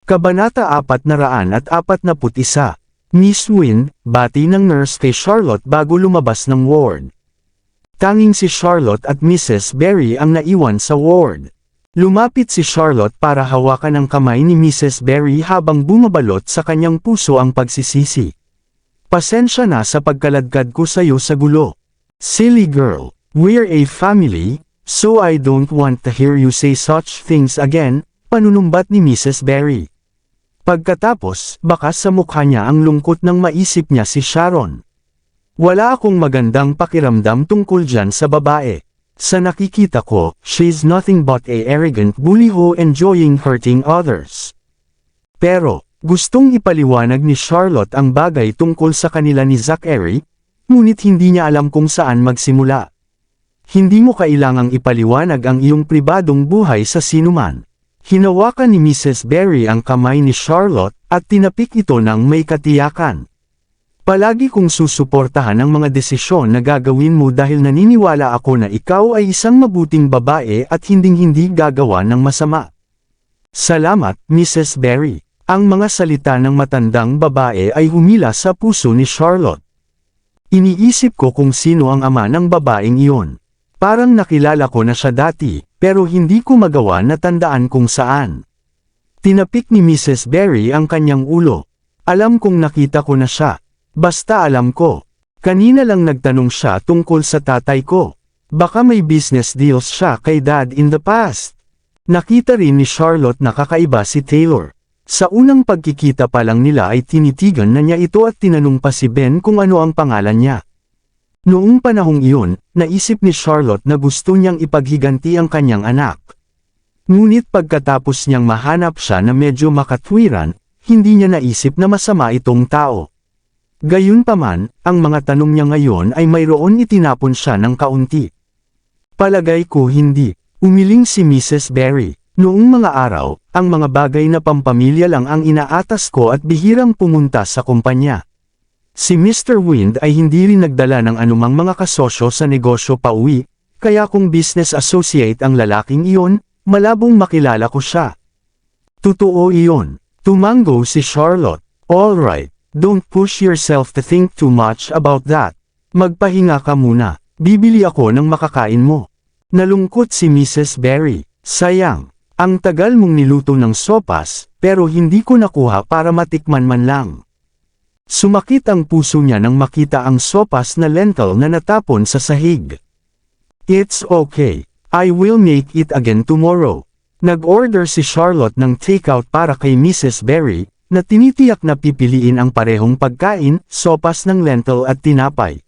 Kabanata 441. Miss Wind, bati ng nurse kay Charlotte bago lumabas ng ward. Tanging si Charlotte at Mrs. Berry ang naiwan sa ward. Lumapit si Charlotte para hawakan ang kamay ni Mrs. Berry habang bumabalot sa kanyang puso ang pagsisisi. Pasensya na sa pagkaladkad ko sa'yo sa gulo. Silly girl, we're a family, so I don't want to hear you say such things again, panunumbat ni Mrs. Berry. Pagkatapos, bakas sa mukha niya ang lungkot nang maisip niya si Sharon. Wala akong magandang pakiramdam tungkol dyan sa babae. Sa nakikita ko, she's nothing but a arrogant bully who enjoying hurting others. Pero, gustong ipaliwanag ni Charlotte ang bagay tungkol sa kanila ni Zachary, ngunit hindi niya alam kung saan magsimula. Hindi mo kailangang ipaliwanag ang iyong pribadong buhay sa sinuman. Hinawakan ni Mrs. Berry ang kamay ni Charlotte at tinapik ito ng may katiyakan. Palagi kong susuportahan ang mga desisyon na gagawin mo dahil naniniwala ako na ikaw ay isang mabuting babae at hinding-hindi gagawa ng masama. Salamat, Mrs. Berry. Ang mga salita ng matandang babae ay humila sa puso ni Charlotte. Iniisip ko kung sino ang ama ng babaeng iyon. Parang nakilala ko na siya dati, pero hindi ko magawa na tandaan kung saan. Tinapik ni Mrs. Berry ang kanyang ulo. Alam kong nakita ko na siya. Basta alam ko. Kanina lang nagtanong siya tungkol sa tatay ko. Baka may business deals siya kay Dad in the past. Nakita rin ni Charlotte na kakaiba si Taylor. Sa unang pagkikita pa lang nila ay tinitigan na niya ito at tinanong pa si Ben kung ano ang pangalan niya. Noong panahong iyon, naisip ni Charlotte na gusto niyang ipaghiganti ang kanyang anak. Ngunit pagkatapos niyang mahanap siya na medyo makatwiran, hindi niya naisip na masama itong tao. Gayunpaman, ang mga tanong niya ngayon ay mayroon itinapon siya ng kaunti. Palagay ko hindi, umiling si Mrs. Berry. Noong mga araw, ang mga bagay na pampamilya lang ang inaatas ko at bihirang pumunta sa kumpanya. Si Mr. Wind ay hindi rin nagdala ng anumang mga kasosyo sa negosyo pauwi, kaya kung business associate ang lalaking iyon, malabong makilala ko siya. Totoo iyon. Tumango si Charlotte. Alright, don't push yourself to think too much about that. Magpahinga ka muna, bibili ako ng makakain mo. Nalungkot si Mrs. Berry. Sayang, ang tagal mong niluto ng sopas, pero hindi ko nakuha para matikman man lang. Sumakit ang puso niya nang makita ang sopas na lentil na natapon sa sahig. It's okay. I will make it again tomorrow. Nag-order si Charlotte ng takeout para kay Mrs. Berry, na tinitiyak na pipiliin ang parehong pagkain, sopas ng lentil at tinapay.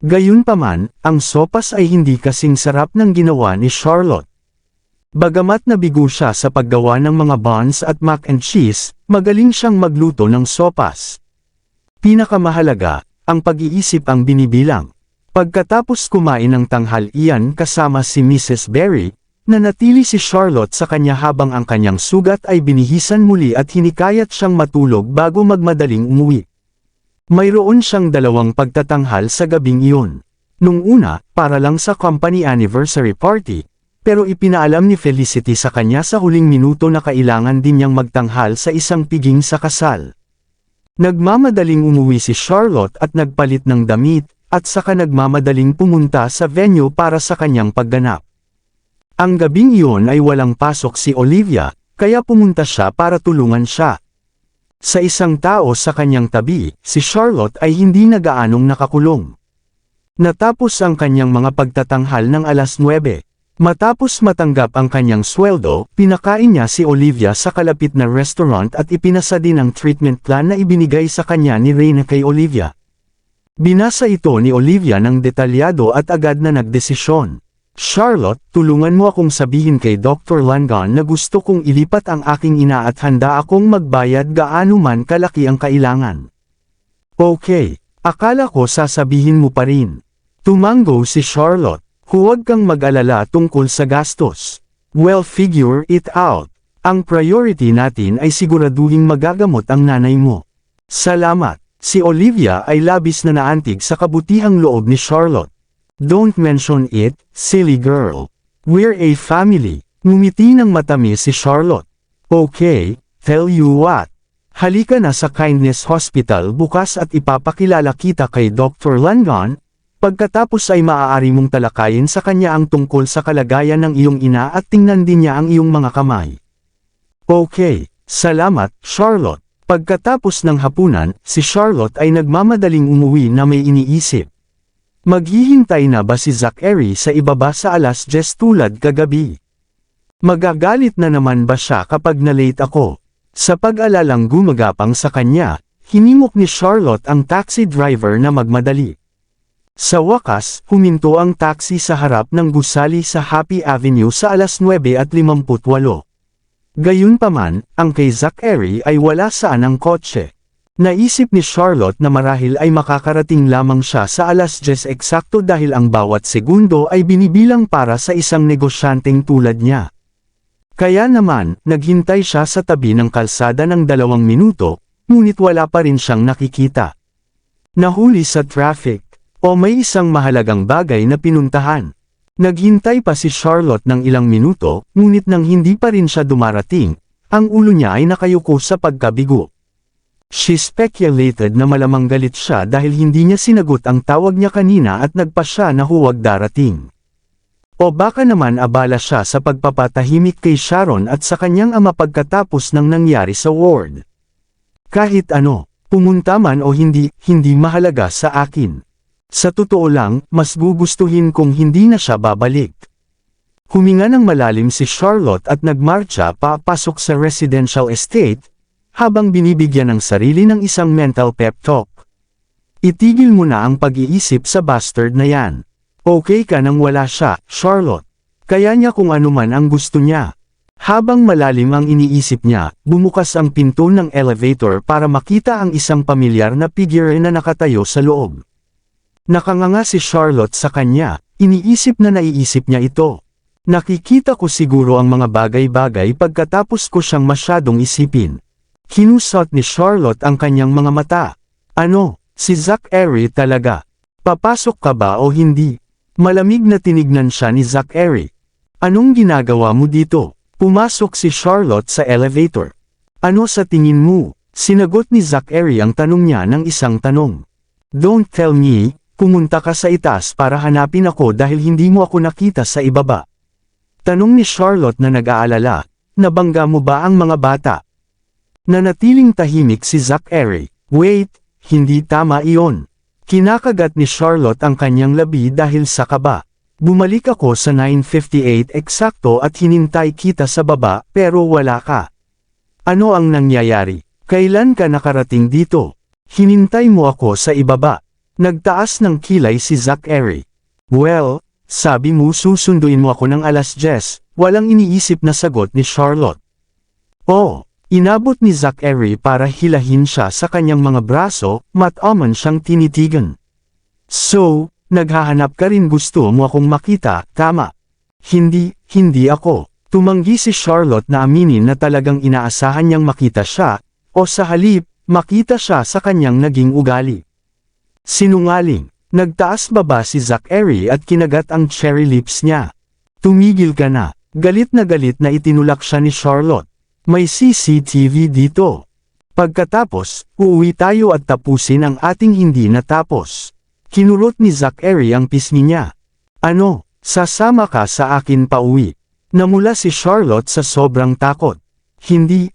Gayunpaman, ang sopas ay hindi kasing sarap ng ginawa ni Charlotte. Bagamat nabigo siya sa paggawa ng mga buns at mac and cheese, magaling siyang magluto ng sopas. Pinakamahalaga, ang pag-iisip ang binibilang. Pagkatapos kumain ng tanghalian kasama si Mrs. Berry, nanatili si Charlotte sa kanya habang ang kanyang sugat ay binihisan muli at hinikayat siyang matulog bago magmadaling umuwi. Mayroon siyang dalawang pagtatanghal sa gabing iyon. Nung una, para lang sa company anniversary party, pero ipinaalam ni Felicity sa kanya sa huling minuto na kailangan din niyang magtanghal sa isang piging sa kasal. Nagmamadaling umuwi si Charlotte at nagpalit ng damit, at saka nagmamadaling pumunta sa venue para sa kanyang pagganap. Ang gabing iyon ay walang pasok si Olivia, kaya pumunta siya para tulungan siya. Sa isang tao sa kanyang tabi, si Charlotte ay hindi nagaanong nakakulong. Natapos ang kanyang mga pagtatanghal ng 9:00. Matapos matanggap ang kanyang sweldo, pinakain niya si Olivia sa kalapit na restaurant at ipinasa din ang treatment plan na ibinigay sa kanya ni Reyna kay Olivia. Binasa ito ni Olivia ng detalyado at agad na nagdesisyon. Charlotte, tulungan mo akong sabihin kay Dr. Langan na gusto kong ilipat ang aking ina at handa akong magbayad gaano man kalaki ang kailangan. Okay, akala ko sasabihin mo pa rin. Tumango si Charlotte. Huwag kang mag-alala tungkol sa gastos. Well, figure it out. Ang priority natin ay siguraduhing magagamot ang nanay mo. Salamat. Si Olivia ay labis na naantig sa kabutihang loob ni Charlotte. Don't mention it, silly girl. We're a family. Ngumiti ng matamis si Charlotte. Okay, Tell you what. Halika na sa Kindness Hospital bukas at ipapakilala kita kay Dr. Langon. Pagkatapos ay maaari mong talakayin sa kanya ang tungkol sa kalagayan ng iyong ina at tingnan din niya ang iyong mga kamay. Okay, salamat, Charlotte. Pagkatapos ng hapunan, si Charlotte ay nagmamadaling umuwi na may iniisip. Maghihintay na ba si Zachary sa ibaba sa 10:00 tulad kagabi? Magagalit na naman ba siya kapag na-late ako? Sa pag-alalang gumagapang sa kanya, hinimok ni Charlotte ang taxi driver na magmadali. Sa wakas, huminto ang taxi sa harap ng gusali sa Happy Avenue sa 9:58. Gayunpaman, ang kay Zachary ay wala saan ang kotse. Naisip ni Charlotte na marahil ay makakarating lamang siya sa 10:00 eksakto dahil ang bawat segundo ay binibilang para sa isang negosyanteng tulad niya. Kaya naman, naghintay siya sa tabi ng kalsada ng 2 minuto, ngunit wala pa rin siyang nakikita. Nahuli sa traffic. O may isang mahalagang bagay na pinuntahan. Naghintay pa si Charlotte ng ilang minuto, ngunit nang hindi pa rin siya dumarating, ang ulo niya ay nakayuko sa pagkabigo. She speculated na malamang galit siya dahil hindi niya sinagot ang tawag niya kanina at nagpa siya na huwag darating. O baka naman abala siya sa pagpapatahimik kay Sharon at sa kanyang ama pagkatapos ng nangyari sa ward. Kahit ano, pumunta man o hindi mahalaga sa akin. Sa totoo lang, mas gugustuhin kung hindi na siya babalik. Huminga ng malalim si Charlotte at nagmarcha papasok sa residential estate, habang binibigyan ng sarili ng isang mental pep talk. Itigil mo na ang pag-iisip sa bastard na yan. Okay ka nang wala siya, Charlotte. Kaya niya kung ano man ang gusto niya. Habang malalim ang iniisip niya, bumukas ang pinto ng elevator para makita ang isang pamilyar na figure na nakatayo sa loob. Nakanganga si Charlotte sa kanya, iniisip na naiisip niya ito. Nakikita ko siguro ang mga bagay-bagay pagkatapos ko siyang masyadong isipin. Kinusot ni Charlotte ang kanyang mga mata. Ano, si Zachary talaga? Papasok ka ba o hindi? Malamig na tinignan siya ni Zachary. Anong ginagawa mo dito? Pumasok si Charlotte sa elevator. Ano sa tingin mo? Sinagot ni Zachary ang tanong niya ng isang tanong. Don't tell me. Pumunta ka sa itaas para hanapin ako dahil hindi mo ako nakita sa ibaba. Tanong ni Charlotte na nag-aalala, nabangga mo ba ang mga bata? Nanatiling tahimik si Zachary. Wait, hindi tama iyon. Kinakagat ni Charlotte ang kanyang labi dahil sa kaba. Bumalik ako sa 9:58 eksakto at hinintay kita sa baba pero wala ka. Ano ang nangyayari? Kailan ka nakarating dito? Hinintay mo ako sa ibaba. Nagtaas ng kilay si Zachary. Well, sabi mo susunduin mo ako ng 10:00, walang iniisip na sagot ni Charlotte. Oh, inabot ni Zachary para hilahin siya sa kanyang mga braso, mataman siyang tinitigan. So, naghahanap ka rin gusto mo akong makita, tama? Hindi ako. Tumanggi si Charlotte na aminin na talagang inaasahan niyang makita siya, o sa halip, makita siya sa kanyang naging ugali. Sinungaling. Nagtaas baba si Zachary at kinagat ang cherry lips niya. Tumigil ka na. Galit na itinulak siya ni Charlotte. May CCTV dito. Pagkatapos, uuwi tayo at tapusin ang ating hindi natapos. Kinulot ni Zachary ang pisngi niya. Ano, sasama ka sa akin pauwi? Namula si Charlotte sa sobrang takot. Hindi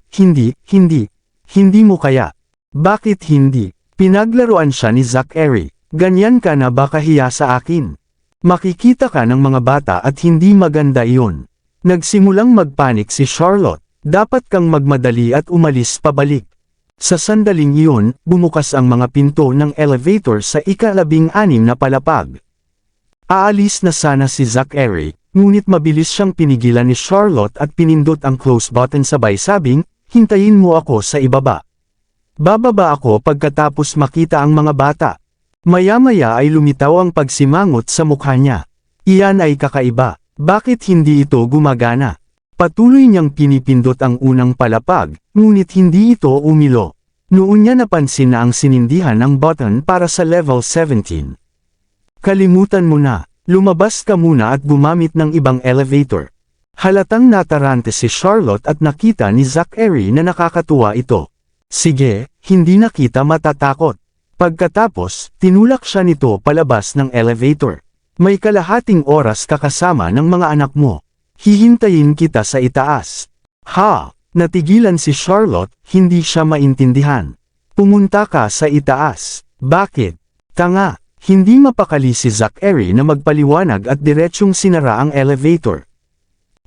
mo kaya. Bakit hindi? Pinaglaruan siya ni Zachary. Ganyan ka na ba kahiya sa akin? Makikita ka ng mga bata at hindi maganda iyon. Nagsimulang magpanik si Charlotte. Dapat kang magmadali at umalis pabalik. Sa sandaling iyon, bumukas ang mga pinto ng elevator sa ika-16 na palapag. Aalis na sana si Zachary, ngunit mabilis siyang pinigilan ni Charlotte at pinindot ang close button sabay sabing, hintayin mo ako sa ibaba. Bababa ako pagkatapos makita ang mga bata. Maya-maya ay lumitaw ang pagsimangot sa mukha niya. Iyan ay kakaiba. Bakit hindi ito gumagana? Patuloy niyang pinipindot ang unang palapag, ngunit hindi ito umilo. Noon niya napansin na ang sinindihan ang button para sa level 17. Kalimutan mo na. Lumabas ka muna at gumamit ng ibang elevator. Halatang natarante si Charlotte at nakita ni Zachary na nakakatuwa ito. Sige, hindi na kita matatakot. Pagkatapos, tinulak siya nito palabas ng elevator. May kalahating oras kakasama ng mga anak mo. Hihintayin kita sa itaas. Ha? Natigilan si Charlotte, hindi siya maintindihan. Pumunta ka sa itaas. Bakit? Tanga, hindi mapakali si Zachary na magpaliwanag at diretsyong sinara ang elevator.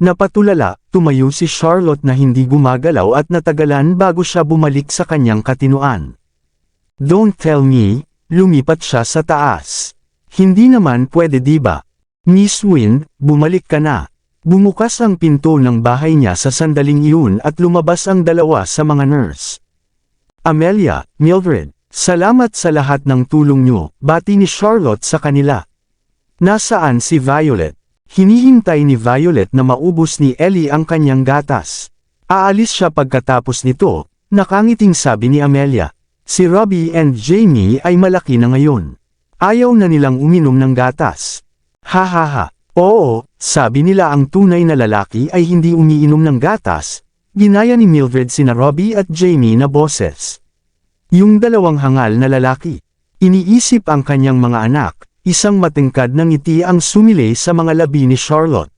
Napatulala, tumayo si Charlotte na hindi gumagalaw at natagalan bago siya bumalik sa kanyang katinuan. Don't tell me, lumipat siya sa taas. Hindi naman pwede diba? Miss Wind, bumalik ka na. Bumukas ang pinto ng bahay niya sa sandaling iyon at lumabas ang dalawa sa mga nurse. Amelia, Mildred, salamat sa lahat ng tulong niyo, bati ni Charlotte sa kanila. Nasaan si Violet? Hinihintay ni Violet na maubos ni Ellie ang kanyang gatas. Aalis siya pagkatapos nito, nakangiting sabi ni Amelia. Si Robbie and Jamie ay malaki na ngayon. Ayaw na nilang uminom ng gatas. Ha ha ha. Oo, sabi nila ang tunay na lalaki ay hindi umiinom ng gatas, ginaya ni Mildred sina Robbie at Jamie na boses. Yung dalawang hangal na lalaki. Iniisip ang kanyang mga anak, isang matingkad na ngiti ang sumilay sa mga labi ni Charlotte.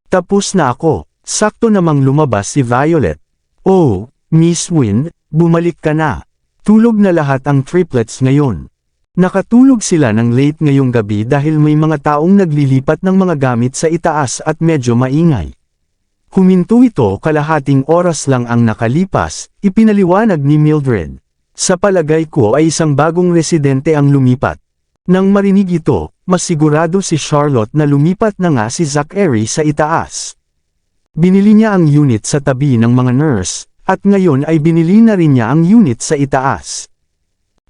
Tapos na ako, sakto namang lumabas si Violet. Oh, Miss Wind, bumalik ka na. Tulog na lahat ang triplets ngayon. Nakatulog sila ng late ngayong gabi dahil may mga taong naglilipat ng mga gamit sa itaas at medyo maingay. Huminto ito kalahating oras lang ang nakalipas, ipinaliwanag ni Mildred. Sa palagay ko ay isang bagong residente ang lumipat. Nang marinig ito, masigurado si Charlotte na lumipat na nga si Zachary sa itaas. Binili niya ang unit sa tabi ng mga nurse, at ngayon ay binili na rin niya ang unit sa itaas.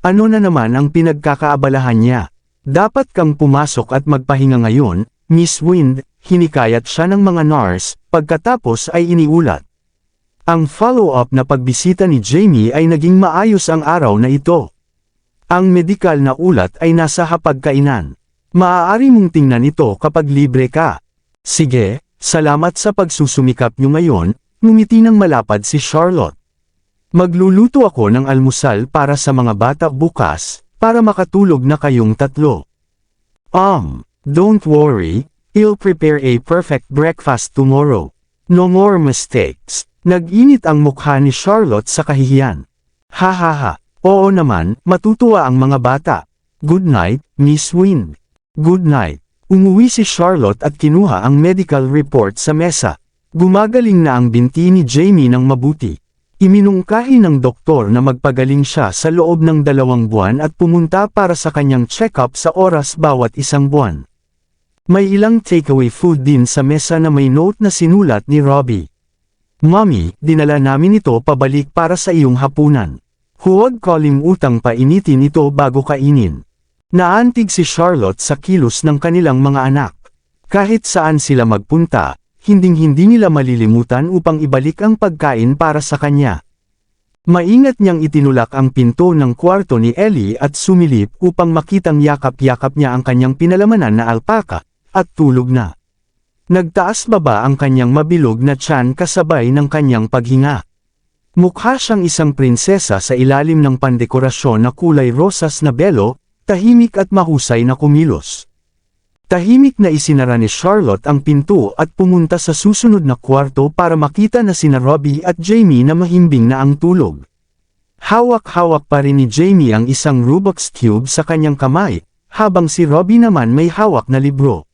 Ano na naman ang pinagkakaabalahan niya? Dapat kang pumasok at magpahinga ngayon, Miss Wind, hinikayat siya ng mga nurse, pagkatapos ay iniulat. Ang follow-up na pagbisita ni Jamie ay naging maayos ang araw na ito. Ang medikal na ulat ay nasa hapagkainan. Maaari mong tingnan ito kapag libre ka. Sige, salamat sa pagsusumikap niyo ngayon, ngumiti ng malapad si Charlotte. Magluluto ako ng almusal para sa mga bata bukas, para makatulog na kayong tatlo. Don't worry, I'll prepare a perfect breakfast tomorrow. No more mistakes. Nag-init ang mukha ni Charlotte sa kahihiyan. Ha ha ha, oo naman, matutuwa ang mga bata. Good night, Miss Wind. Good night. Umuwi si Charlotte at kinuha ang medical report sa mesa. Gumagaling na ang binti ni Jamie ng mabuti. Iminungkahi ng doktor na magpagaling siya sa loob ng 2 buwan at pumunta para sa kanyang check-up sa oras bawat 1 buwan. May ilang takeaway food din sa mesa na may note na sinulat ni Robbie. Mommy, dinala namin ito pabalik para sa iyong hapunan. Huwag kalimutang painitin ito bago kainin. Naantig si Charlotte sa kilos ng kanilang mga anak. Kahit saan sila magpunta, hinding-hindi nila malilimutan upang ibalik ang pagkain para sa kanya. Maingat niyang itinulak ang pinto ng kwarto ni Ellie at sumilip upang makitang yakap-yakap niya ang kanyang pinalamanan na alpaka, at tulog na. Nagtaas baba ang kanyang mabilog na tiyan kasabay ng kanyang paghinga. Mukha siyang isang prinsesa sa ilalim ng pandekorasyon na kulay rosas na belo, tahimik at mahusay na kumilos. Tahimik na isinara ni Charlotte ang pinto at pumunta sa susunod na kwarto para makita na sina Robbie at Jamie na mahimbing na ang tulog. Hawak-hawak pa rin ni Jamie ang isang Rubik's Cube sa kanyang kamay, habang si Robbie naman may hawak na libro.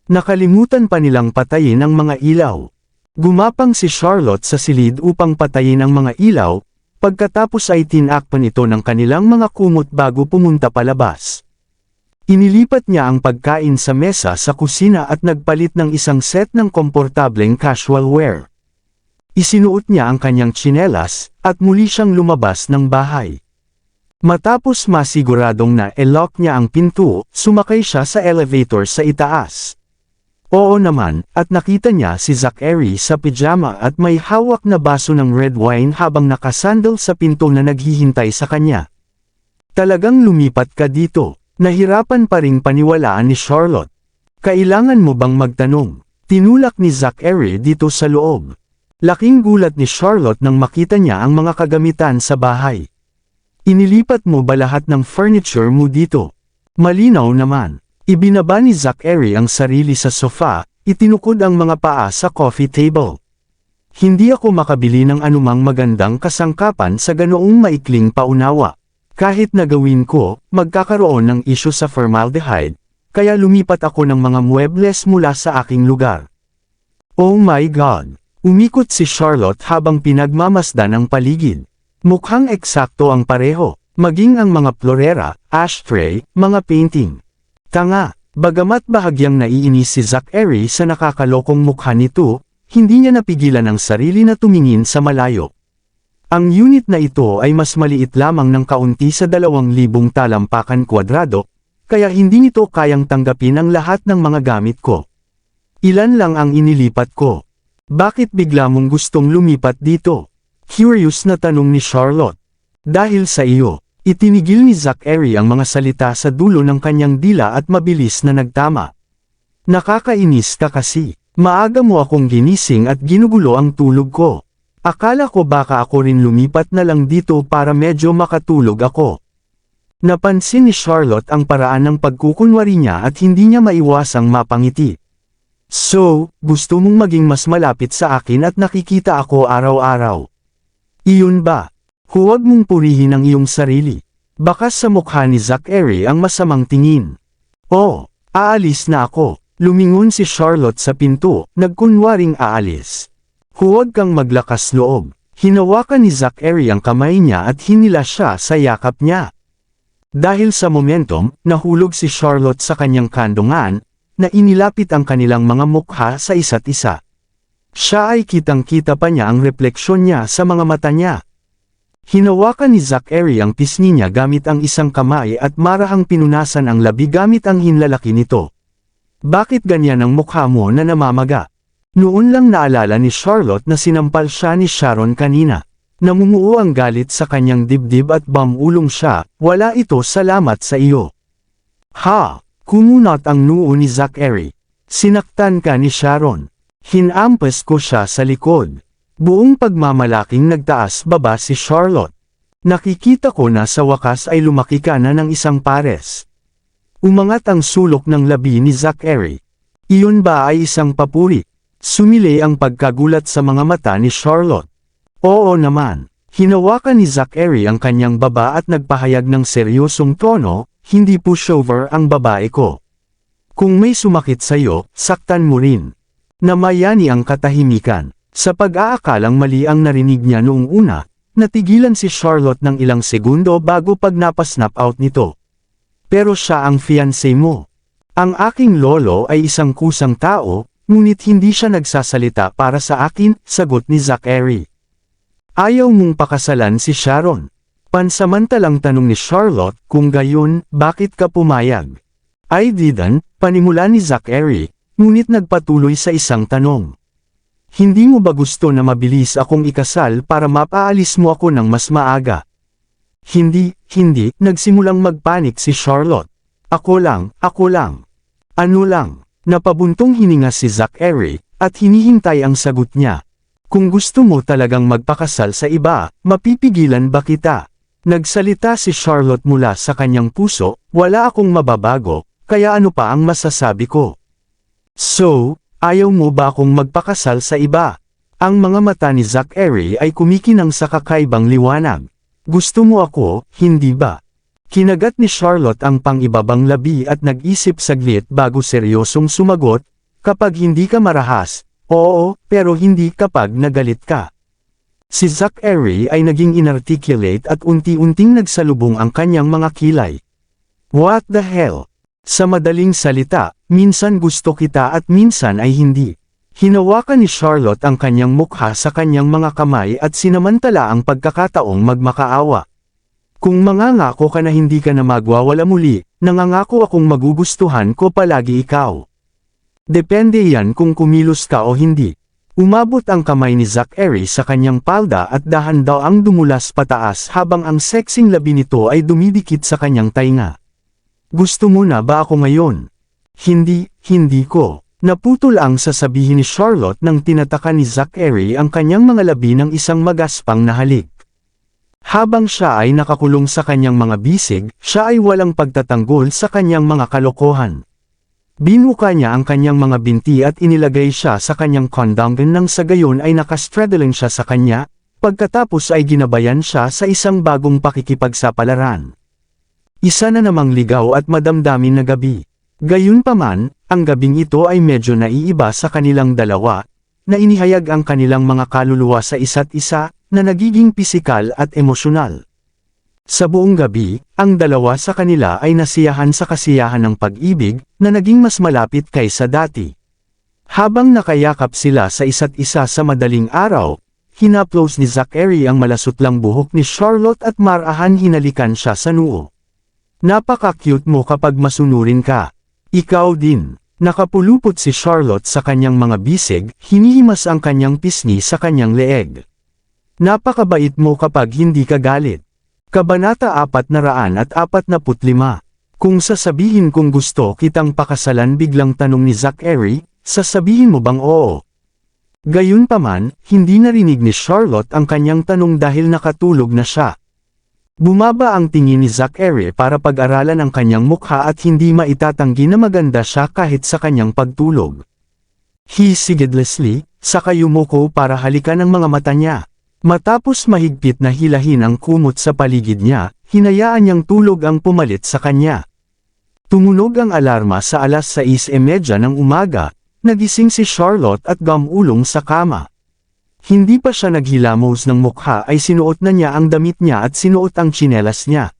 Nakalimutan pa nilang patayin ang mga ilaw. Gumapang si Charlotte sa silid upang patayin ang mga ilaw, pagkatapos ay tinakpan ito ng kanilang mga kumot bago pumunta palabas. Inilipat niya ang pagkain sa mesa sa kusina at nagpalit ng isang set ng komportableng casual wear. Isinuot niya ang kanyang tsinelas, at muli siyang lumabas ng bahay. Matapos masiguradong na-lock niya ang pinto, sumakay siya sa elevator sa itaas. Oo naman, at nakita niya si Zachary sa pijama at may hawak na baso ng red wine habang nakasandal sa pinto na naghihintay sa kanya. Talagang lumipat ka dito. Nahirapan pa ring paniwalaan ni Charlotte. Kailangan mo bang magtanong? Tinulak ni Zachary dito sa loob. Laking gulat ni Charlotte nang makita niya ang mga kagamitan sa bahay. Inilipat mo ba lahat ng furniture mo dito? Malinaw naman. Ibinaba ni Zachary ang sarili sa sofa, itinukod ang mga paa sa coffee table. Hindi ako makabili ng anumang magandang kasangkapan sa ganoong maikling paunawa. Kahit na gawin ko, magkakaroon ng isyu sa formaldehyde, kaya lumipat ako ng mga muebles mula sa aking lugar. Oh my God! Umikot si Charlotte habang pinagmamasdan ang paligid. Mukhang eksakto ang pareho, maging ang mga florera, ashtray, mga painting. Tanga, bagamat bahagyang naiinis si Zachary sa nakakalokong mukha nito, hindi niya napigilan ang sarili na tumingin sa malayo. Ang unit na ito ay mas maliit lamang ng kaunti sa 2,000 talampakan kwadrado, kaya hindi nito kayang tanggapin ang lahat ng mga gamit ko. Ilan lang ang inilipat ko. Bakit bigla mong gustong lumipat dito? Curious na tanong ni Charlotte. Dahil sa iyo, itinigil ni Zachary ang mga salita sa dulo ng kanyang dila at mabilis na nagtama. Nakakainis ka kasi. Maaga mo akong ginising at ginugulo ang tulog ko. Akala ko baka ako rin lumipat na lang dito para medyo makatulog ako. Napansin ni Charlotte ang paraan ng pagkukunwari niya at hindi niya maiwasang mapangiti. So, gusto mong maging mas malapit sa akin at nakikita ako araw-araw. Iyon ba? Huwag mong purihin ang iyong sarili. Baka sa mukha ni Zachary ang masamang tingin. Oh, aalis na ako. Lumingon si Charlotte sa pinto, nagkunwaring aalis. Huwag kang maglakas loob. Hinawakan ni Zachary ang kamay niya at hinila siya sa yakap niya. Dahil sa momentum, nahulog si Charlotte sa kanyang kandungan, na inilapit ang kanilang mga mukha sa isa't isa. Siya ay kitang-kita pa niya ang refleksyon niya sa mga mata niya. Hinawakan ni Zachary ang pisngi niya gamit ang isang kamay at marahang pinunasan ang labi gamit ang hinlalaki nito. Bakit ganyan ang mukha mo na namamaga? Noon lang naalala ni Charlotte na sinampal siya ni Sharon kanina. Namumuo ang galit sa kanyang dibdib at bamulong siya, wala ito salamat sa iyo. Ha! Kumunot ang noo ni Zachary. Sinaktan ka ni Sharon. Hinampas ko siya sa likod. Buong pagmamalaking nagtaas baba si Charlotte. Nakikita ko na sa wakas ay lumaki ka na ng isang pares. Umangat ang sulok ng labi ni Zachary. Iyon ba ay isang papuri? Sumili ang pagkagulat sa mga mata ni Charlotte. Oo naman. Hinawakan ni Zachary ang kanyang baba at nagpahayag ng seryosong tono, hindi pushover ang babae ko. Kung may sumakit sa'yo, saktan mo rin. Namayani ang katahimikan. Sa pag-aakalang mali ang narinig niya noong una, natigilan si Charlotte ng ilang segundo bago pag napasnap out nito. Pero siya ang fiancé mo. Ang aking lolo ay isang kusang tao, ngunit hindi siya nagsasalita para sa akin, sagot ni Zachary. Ayaw mong pakasalan si Sharon. Pansamantalang tanong ni Charlotte, kung gayon, bakit ka pumayag? I didn't, panimula ni Zachary, ngunit nagpatuloy sa isang tanong. Hindi mo ba gusto na mabilis akong ikasal para mapaalis mo ako ng mas maaga? Hindi, nagsimulang magpanik si Charlotte. Ako lang. Ano lang? Napabuntong hininga si Zachary, at hinihintay ang sagot niya. Kung gusto mo talagang magpakasal sa iba, mapipigilan ba kita? Nagsalita si Charlotte mula sa kanyang puso, wala akong mababago, kaya ano pa ang masasabi ko? So, ayaw mo ba akong magpakasal sa iba? Ang mga mata ni Zachary ay kumikinang sa kakaibang liwanag. Gusto mo ako, hindi ba? Kinagat ni Charlotte ang pang-ibabang labi at nag-isip saglit bago seryosong sumagot, kapag hindi ka marahas, oo, pero hindi kapag nagalit ka. Si Zachary ay naging inarticulate at unti-unting nagsalubong ang kanyang mga kilay. What the hell? Sa madaling salita, minsan gusto kita at minsan ay hindi. Hinawakan ni Charlotte ang kanyang mukha sa kanyang mga kamay at sinamantala ang pagkakataong magmakaawa. Kung mangangako ka na hindi ka na magwawala muli, nangangako akong magugustuhan ko palagi ikaw. Depende yan kung kumilos ka o hindi. Umabot ang kamay ni Zachary sa kanyang palda at dahan-daang dumulas pataas habang ang sexing labi nito ay dumidikit sa kanyang tainga. Gusto mo na ba ako ngayon? Hindi ko. Naputol ang sasabihin ni Charlotte nang tinataka ni Zachary ang kanyang mga labi ng isang magaspang na halik. Habang siya ay nakakulong sa kanyang mga bisig, siya ay walang pagtatanggol sa kanyang mga kalokohan. Binuka niya ang kanyang mga binti at inilagay siya sa kanyang kondongan nang sa gayon ay nakastraddling siya sa kanya, pagkatapos ay ginabayan siya sa isang bagong pakikipagsapalaran. Isa na namang ligaw at madamdamin na gabi. Gayunpaman, ang gabing ito ay medyo naiiba sa kanilang dalawa, na inihayag ang kanilang mga kaluluwa sa isa't isa, na nagiging pisikal at emosyonal. Sa buong gabi, ang dalawa sa kanila ay nasiyahan sa kasiyahan ng pag-ibig, na naging mas malapit kaysa dati. Habang nakayakap sila sa isa't isa sa madaling araw, hinaplos ni Zachary ang malasutlang buhok ni Charlotte at marahan hinalikan siya sa noo. Napaka-cute mo kapag masunurin ka. Ikaw din. Nakapulupot si Charlotte sa kanyang mga bisig, hinihimas ang kanyang pisngi sa kanyang leeg. Napakabait mo kapag hindi ka galit. Kabanata 445. Kung sasabihin kong gusto kitang pakasalan biglang tanong ni Zachary, sasabihin mo bang oo? Gayunpaman, hindi narinig ni Charlotte ang kanyang tanong dahil nakatulog na siya. Bumaba ang tingin ni Zachary para pag-aralan ang kanyang mukha at hindi maitatanggi na maganda siya kahit sa kanyang pagtulog. Hisigidlessly, saka yumuko para halikan ang mga mata niya. Matapos mahigpit na hilahin ang kumot sa paligid niya, hinayaan niyang tulog ang pumalit sa kanya. Tumunog ang alarma sa alas 6:30 ng umaga, nagising si Charlotte at gumulong sa kama. Hindi pa siya naghilamos ng mukha ay sinuot na niya ang damit niya at sinuot ang tsinelas niya.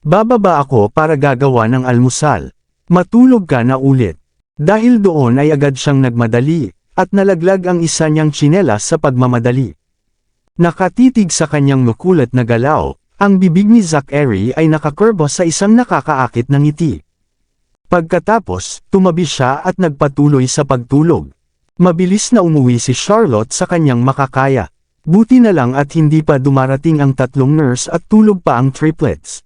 Bababa ako para gagawa ng almusal. Matulog ka na ulit. Dahil doon ay agad siyang nagmadali, at nalaglag ang isa niyang tsinelas sa pagmamadali. Nakatitig sa kanyang makulat na galaw, ang bibig ni Zachary ay nakakurbo sa isang nakakaakit na ngiti. Pagkatapos, tumabi siya at nagpatuloy sa pagtulog. Mabilis na umuwi si Charlotte sa kanyang makakaya. Buti na lang at hindi pa dumarating ang tatlong nurse at tulog pa ang triplets.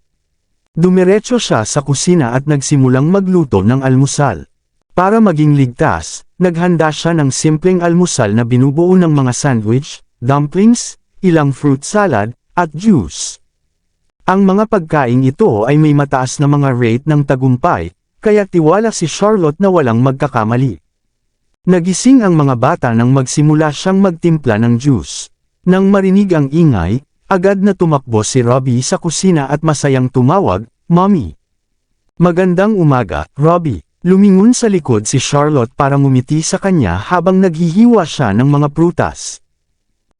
Dumiretso siya sa kusina at nagsimulang magluto ng almusal. Para maging ligtas, naghanda siya ng simpleng almusal na binubuo ng mga sandwich, dumplings, ilang fruit salad, at juice. Ang mga pagkain ito ay may mataas na mga rate ng tagumpay, kaya tiwala si Charlotte na walang magkakamali. Nagising ang mga bata nang magsimula siyang magtimpla ng juice. Nang marinig ang ingay, agad na tumakbo si Robbie sa kusina at masayang tumawag, "Mommy." "Magandang umaga, Robbie." Lumingon sa likod si Charlotte para ngumiti sa kanya habang naghihiwa siya ng mga prutas.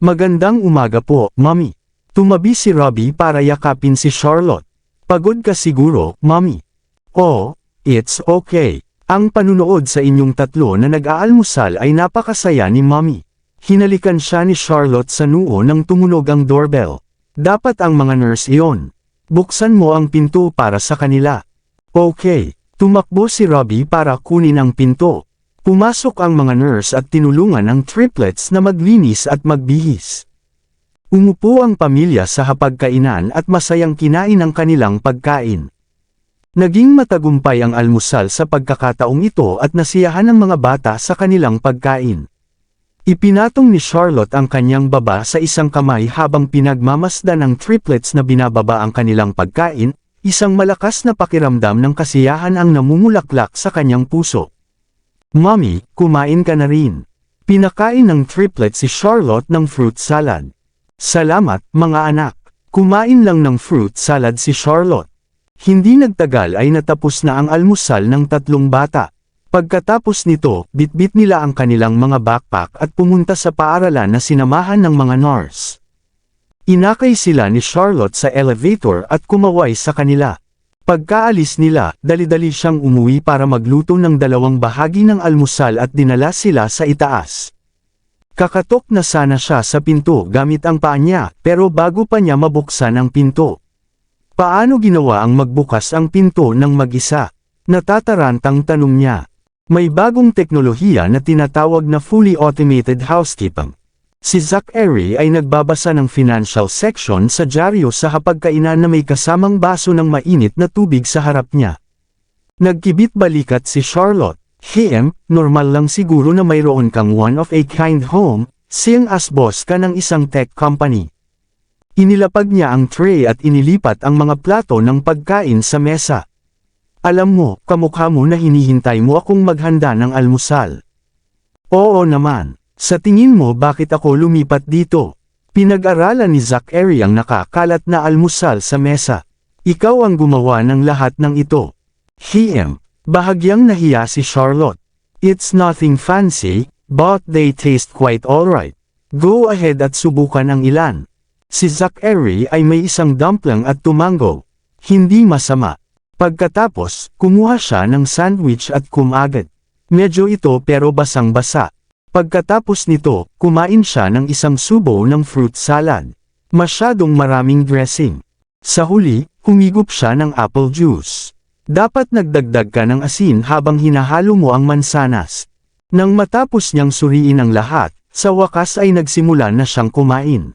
"Magandang umaga po, Mommy." Tumabi si Robbie para yakapin si Charlotte. "Pagod ka siguro, Mommy." "Oh, it's okay. Ang panunood sa inyong tatlo na nag-aalmusal ay napakasaya ni Mommy." Hinalikan siya ni Charlotte sa noo nang tumunog ang doorbell. "Dapat ang mga nurse iyon. Buksan mo ang pinto para sa kanila." "Okay." Tumakbo si Robbie para kunin ang pinto. Pumasok ang mga nurse at tinulungan ang triplets na maglinis at magbihis. Umupo ang pamilya sa hapagkainan at masayang kinain ang kanilang pagkain. Naging matagumpay ang almusal sa pagkakataong ito at nasiyahan ang mga bata sa kanilang pagkain. Ipinatong ni Charlotte ang kanyang baba sa isang kamay habang pinagmamasdan ng triplets na binababa ang kanilang pagkain, isang malakas na pakiramdam ng kasiyahan ang namumulaklak sa kanyang puso. "Mommy, kumain ka na rin." Pinakain ng triplets si Charlotte ng fruit salad. "Salamat, mga anak." Kumain lang ng fruit salad si Charlotte. Hindi nagtagal ay natapos na ang almusal ng tatlong bata. Pagkatapos nito, bitbit nila ang kanilang mga backpack at pumunta sa paaralan na sinamahan ng mga nurse. Inakay sila ni Charlotte sa elevator at kumaway sa kanila. Pagkaalis nila, dali-dali siyang umuwi para magluto ng dalawang bahagi ng almusal at dinala sila sa itaas. Kakatok na sana siya sa pinto gamit ang paa niya, pero bago pa niya mabuksan ang pinto. Paano ginawa ang magbukas ang pinto ng mag-isa? Natatarantang tanong niya. May bagong teknolohiya na tinatawag na fully automated housekeeping. Si Zachary ay nagbabasa ng financial section sa dyaryo sa hapagkainan na may kasamang baso ng mainit na tubig sa harap niya. Nagkibit balikat si Charlotte. Normal lang siguro na mayroon kang one-of-a-kind home, seeing as boss ka ng isang tech company. Inilapag niya ang tray at inilipat ang mga plato ng pagkain sa mesa. Alam mo, kamukha mo na hinihintay mo akong maghanda ng almusal. Oo naman. Sa tingin mo bakit ako lumipat dito? Pinag-aralan ni Zachary ang nakakalat na almusal sa mesa. Ikaw ang gumawa ng lahat ng ito. Bahagyang nahiya si Charlotte. It's nothing fancy, but they taste quite alright. Go ahead at subukan ang ilan. Si Zachary ay may isang dumpling at tumango. Hindi masama. Pagkatapos, kumuha siya ng sandwich at kumagad. Medyo ito pero basang-basa. Pagkatapos nito, kumain siya ng isang subo ng fruit salad. Masyadong maraming dressing. Sa huli, humigop siya ng apple juice. Dapat nagdagdag ka ng asin habang hinahalo mo ang mansanas. Nang matapos niyang suriin ang lahat, sa wakas ay nagsimula na siyang kumain.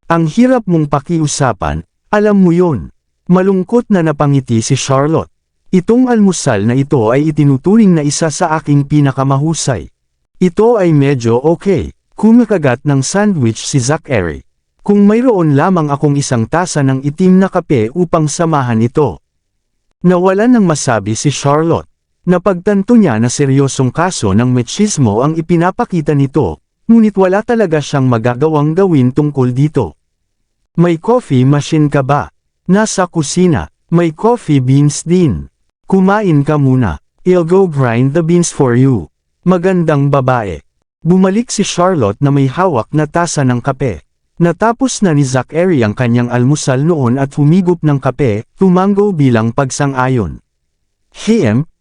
Ang hirap mong pakiusapan, alam mo yun. Malungkot na napangiti si Charlotte. Itong almusal na ito ay itinuturing na isa sa aking pinakamahusay. Ito ay medyo okay. Kumakagat ng sandwich si Zachary. Kung mayroon lamang akong isang tasa ng itim na kape upang samahan ito. Nawalan ng masabi si Charlotte. Napagtanto niya na seryosong kaso ng machismo ang ipinapakita nito, ngunit wala talaga siyang magagawang gawin tungkol dito. May coffee machine ka ba? Nasa kusina, may coffee beans din. Kumain ka muna. I'll go grind the beans for you. Magandang babae. Bumalik si Charlotte na may hawak na tasa ng kape. Natapos na ni Zachary ang kanyang almusal noon at humigop ng kape, tumango bilang pagsang-ayon.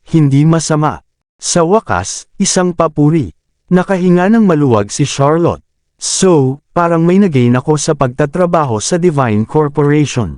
Hindi masama. Sa wakas, isang papuri. Nakahinga ng maluwag si Charlotte. So, parang may nagain ako sa pagtatrabaho sa Divine Corporation.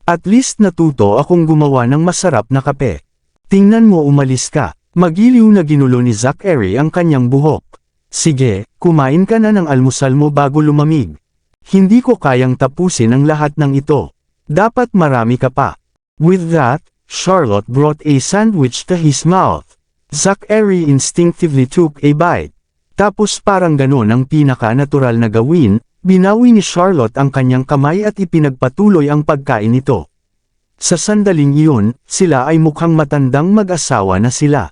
At least natuto akong gumawa ng masarap na kape. Tingnan mo umalis ka. Magiliw na ginulo ni Zachary ang kanyang buhok. Sige, kumain ka na ng almusal mo bago lumamig. Hindi ko kayang tapusin ang lahat ng ito. Dapat marami ka pa. With that, Charlotte brought a sandwich to his mouth. Zachary instinctively took a bite. Tapos parang ganon ang pinaka-natural na gawin, binawi ni Charlotte ang kanyang kamay at ipinagpatuloy ang pagkain nito. Sa sandaling iyon, sila ay mukhang matandang mag-asawa na sila.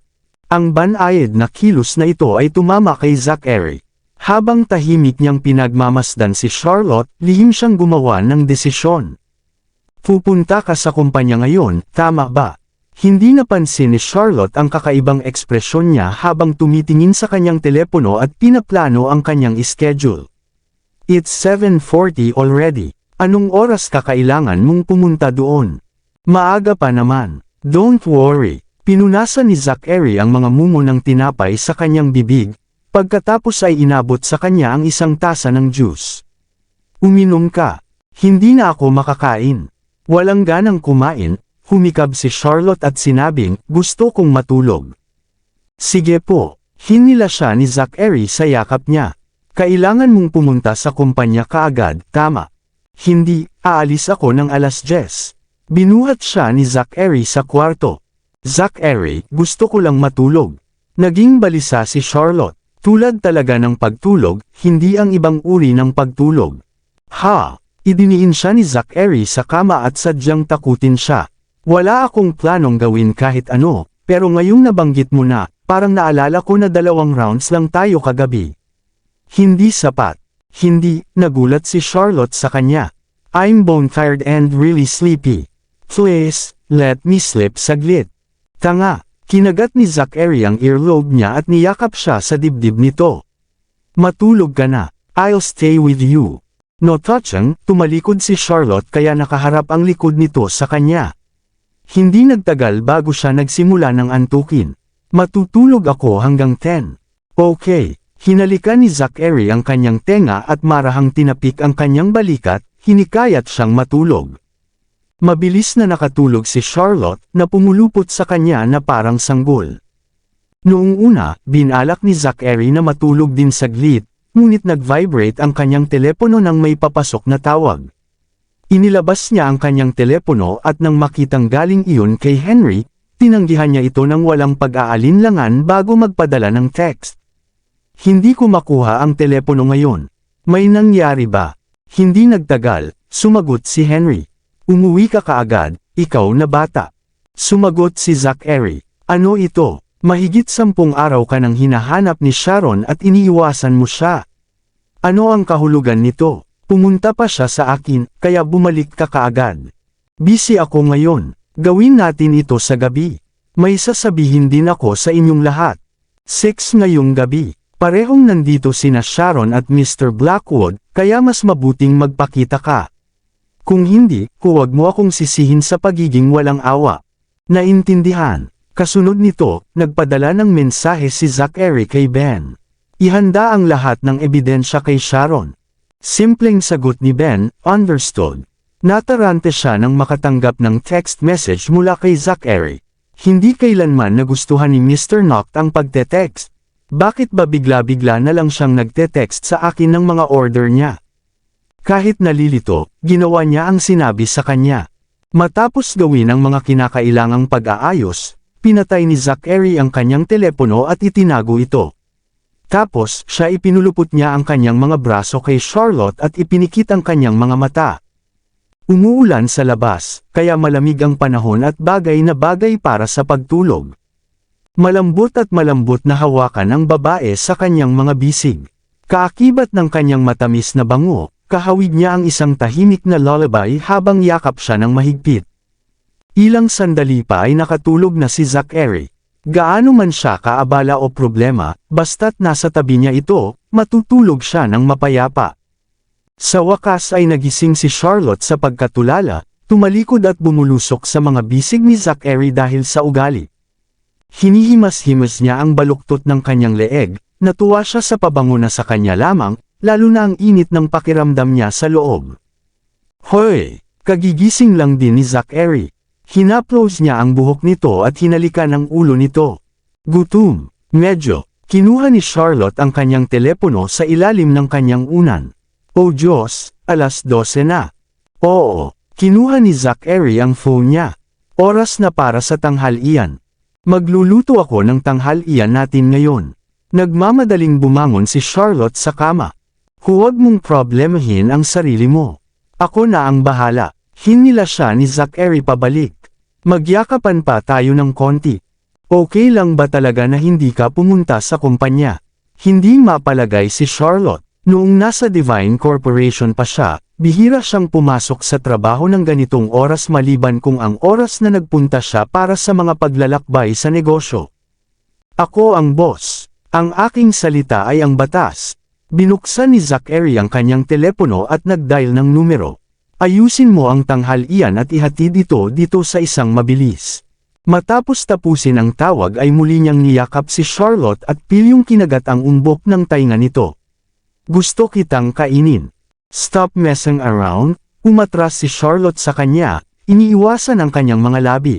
Ang banayad na kilos na ito ay tumama kay Zachary. Habang tahimik niyang pinagmamasdan si Charlotte, lihim siyang gumawa ng desisyon. Pupunta ka sa kumpanya ngayon, tama ba? Hindi napansin ni Charlotte ang kakaibang ekspresyon niya habang tumitingin sa kanyang telepono at pinaplano ang kanyang schedule. It's 7:40 already. Anong oras ka kailangan mong pumunta doon? Maaga pa naman. Don't worry. Pinunasan ni Zachary ang mga mumo ng tinapay sa kanyang bibig. Pagkatapos ay inabot sa kanya ang isang tasa ng juice. Uminom ka. Hindi na ako makakain. Walang ganang kumain, humikab si Charlotte at sinabing, gusto kong matulog. Sige po. Hinila siya ni Zachary sa yakap niya. Kailangan mong pumunta sa kumpanya kaagad, tama. Hindi, aalis ako ng 10:00. Binuhat siya ni Zachary sa kwarto. Zachary, gusto ko lang matulog. Naging balisa si Charlotte. Tulad talaga ng pagtulog, hindi ang ibang uri ng pagtulog. Idiniin siya ni Zachary sa kama at sadyang takutin siya. Wala akong planong gawin kahit ano, pero ngayong nabanggit mo na, parang naalala ko na 2 rounds lang tayo kagabi. Hindi sapat. Hindi, nagulat si Charlotte sa kanya. I'm bone tired and really sleepy. Please, let me sleep saglit. Tanga. Kinagat ni Zachary ang earlobe niya at niyakap siya sa dibdib nito. Matulog ka na. I'll stay with you. No touching, tumalikod si Charlotte kaya nakaharap ang likod nito sa kanya. Hindi nagtagal bago siya nagsimula ng antukin. Matutulog ako hanggang 10. Okay. Hinalikan ni Zachary ang kanyang tenga at marahang tinapik ang kanyang balikat, hinikayat siyang matulog. Mabilis na nakatulog si Charlotte na pumulupot sa kanya na parang sanggol. Noong una, binalak ni Zachary na matulog din saglit, ngunit nag-vibrate ang kanyang telepono nang may papasok na tawag. Inilabas niya ang kanyang telepono at nang makitang galing iyon kay Henry, Tinanggihan niya ito ng walang pag-aalinlangan bago magpadala ng text. Hindi ko makuha ang telepono ngayon. May nangyari ba? Hindi nagtagal, sumagot si Henry. Umuwi ka kaagad, ikaw na bata. Sumagot si Zachary. Ano ito? Mahigit 10 araw ka nang hinahanap ni Sharon at iniiwasan mo siya. Ano ang kahulugan nito? Pumunta pa siya sa akin, kaya bumalik ka kaagad. Busy ako ngayon. Gawin natin ito sa gabi. May sasabihin din ako sa inyong lahat. 6 ngayong gabi. Parehong nandito sina Sharon at Mr. Blackwood, kaya mas mabuting magpakita ka. Kung hindi, huwag mo akong sisihin sa pagiging walang awa. Naintindihan. Kasunod nito, nagpadala ng mensahe si Zachary kay Ben. Ihanda ang lahat ng ebidensya kay Sharon. Simpleng sagot ni Ben, understood. Natarante siya nang makatanggap ng text message mula kay Zachary. Hindi kailanman nagustuhan ni Mr. Noct ang pagte-text. Bakit ba bigla-bigla na lang siyang nagte-text sa akin ng mga order niya? Kahit nalilito, ginawa niya ang sinabi sa kanya. Matapos gawin ang mga kinakailangang pag-aayos, pinatay ni Zachary ang kanyang telepono at itinago ito. Tapos, siya ipinulupot niya ang kanyang mga braso kay Charlotte at ipinikit ang kanyang mga mata. Umuulan sa labas, kaya malamig ang panahon at bagay na bagay para sa pagtulog. Malambot na hawakan ng babae sa kanyang mga bisig. Kaakibat ng kanyang matamis na bango, kahawig niya ang isang tahimik na lullaby habang yakap siya ng mahigpit. Ilang sandali pa ay nakatulog na si Zachary. Gaano man siya kaabala o problema, basta't nasa tabi niya ito, matutulog siya ng mapayapa. Sa wakas ay nagising si Charlotte sa pagkatulala, tumalikod at bumulusok sa mga bisig ni Zachary dahil sa ugali. Hinihimas-himas niya ang baluktot ng kanyang leeg, natuwa siya sa pabango na sa kanya lamang, lalo na ang init ng pakiramdam niya sa loob. Hoy! Kagigising lang din ni Zachary. Hinaplos niya ang buhok nito at hinalikan ang ulo nito. Gutom. Medyo. Kinuha ni Charlotte ang kanyang telepono sa ilalim ng kanyang unan. O Diyos, 12:00 na. Oo. Kinuha ni Zachary ang phone niya. Oras na para sa tanghalian. Magluluto ako ng tanghalian natin ngayon. Nagmamadaling bumangon si Charlotte sa kama. Huwag mong problemahin ang sarili mo. Ako na ang bahala. Hinila siya ni Zachary pabalik. Magyakapan pa tayo ng konti. Okay lang ba talaga na hindi ka pumunta sa kumpanya? Hindi mapalagay si Charlotte. Noong nasa Divine Corporation pa siya, bihira siyang pumasok sa trabaho ng ganitong oras maliban kung ang oras na nagpunta siya para sa mga paglalakbay sa negosyo. Ako ang boss. Ang aking salita ay ang batas. Binuksan ni Zachary ang kanyang telepono at nag-dial ng numero. Ayusin mo ang tanghalian at ihatid ito dito sa isang mabilis. Matapos tapusin ang tawag ay muli niyang niyakap si Charlotte at pilyong kinagat ang umbok ng tainga nito. Gusto kitang kainin. Stop messing around, umatras si Charlotte sa kanya, iniiwasan ang kanyang mga labi.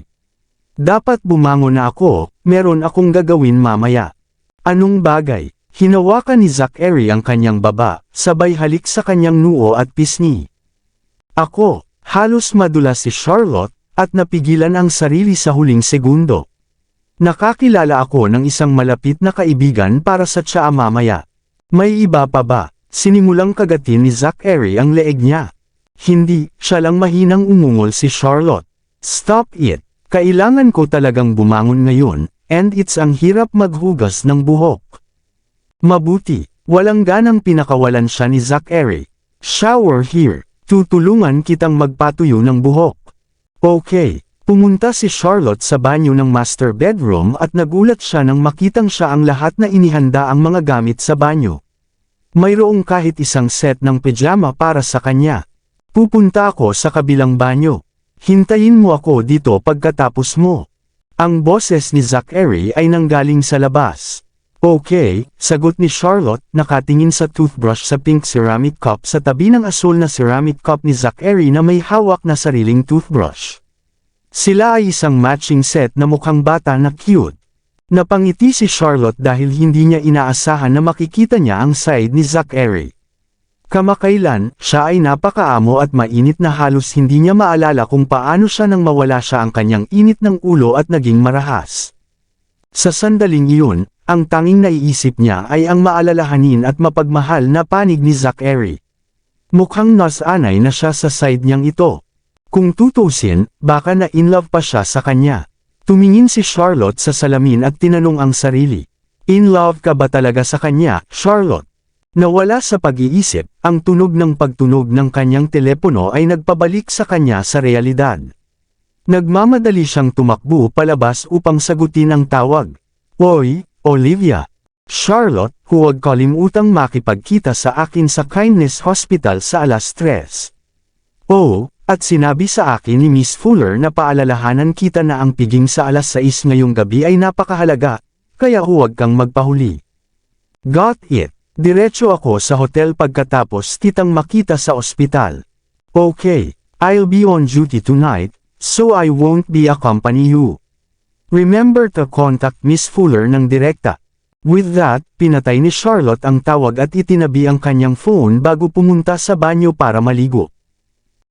Dapat bumangon na ako, meron akong gagawin mamaya. Anong bagay? Hinawakan ni Zachary ang kanyang baba, sabay halik sa kanyang noo at pisngi. Ako, halos madulas si Charlotte, at napigilan ang sarili sa huling segundo. Nakakilala ako ng isang malapit na kaibigan para sa tsaa mamaya. May iba pa ba? Sinimulang kagatin ni Zachary ang leeg niya. Hindi, siya lang mahinang umungol si Charlotte. Stop it. Kailangan ko talagang bumangon ngayon, and it's ang hirap maghugas ng buhok. Mabuti, walang ganang pinakawalan siya ni Zachary. Shower here. Tutulungan kitang magpatuyo ng buhok. Okay. Pumunta si Charlotte sa banyo ng master bedroom at nagulat siya nang makitang siya ang lahat na inihanda ang mga gamit sa banyo. Mayroong kahit isang set ng pajama para sa kanya. Pupunta ako sa kabilang banyo. Hintayin mo ako dito pagkatapos mo. Ang boses ni Zachary ay nanggaling sa labas. Okay, sagot ni Charlotte, nakatingin sa toothbrush sa pink ceramic cup sa tabi ng asul na ceramic cup ni Zachary na may hawak na sariling toothbrush. Sila ay isang matching set na mukhang bata na cute. Napangiti si Charlotte dahil hindi niya inaasahan na makikita niya ang side ni Zachary. Kamakailan, siya ay napakaamo at mainit na halos hindi niya maalala kung paano siya nang mawala siya ang kanyang init ng ulo at naging marahas. Sa sandaling iyon, ang tanging naiisip niya ay ang maalalahanin at mapagmahal na panig ni Zachary. Mukhang nasanay na siya sa side niyang ito. Kung tutusin, baka na in love pa siya sa kanya. Tumingin si Charlotte sa salamin at tinanong ang sarili. In love ka ba talaga sa kanya, Charlotte? Nawala sa pag-iisip, ang tunog ng pagtunog ng kanyang telepono ay nagpabalik sa kanya sa realidad. Nagmamadali siyang tumakbo palabas upang sagutin ang tawag. Oy, Olivia. Charlotte, huwag kalimutang makipagkita sa akin sa Kindness Hospital sa alas 3. Oh, at sinabi sa akin ni Miss Fuller na paalalahanan kita na ang piging sa alas 6 ngayong gabi ay napakahalaga, kaya huwag kang magpahuli. Got it. Diretso ako sa hotel pagkatapos kitang makita sa ospital. Okay, I'll be on duty tonight, so I won't be accompany you. Remember to contact Miss Fuller ng direkta. With that, pinatay ni Charlotte ang tawag at itinabi ang kanyang phone bago pumunta sa banyo para maligo.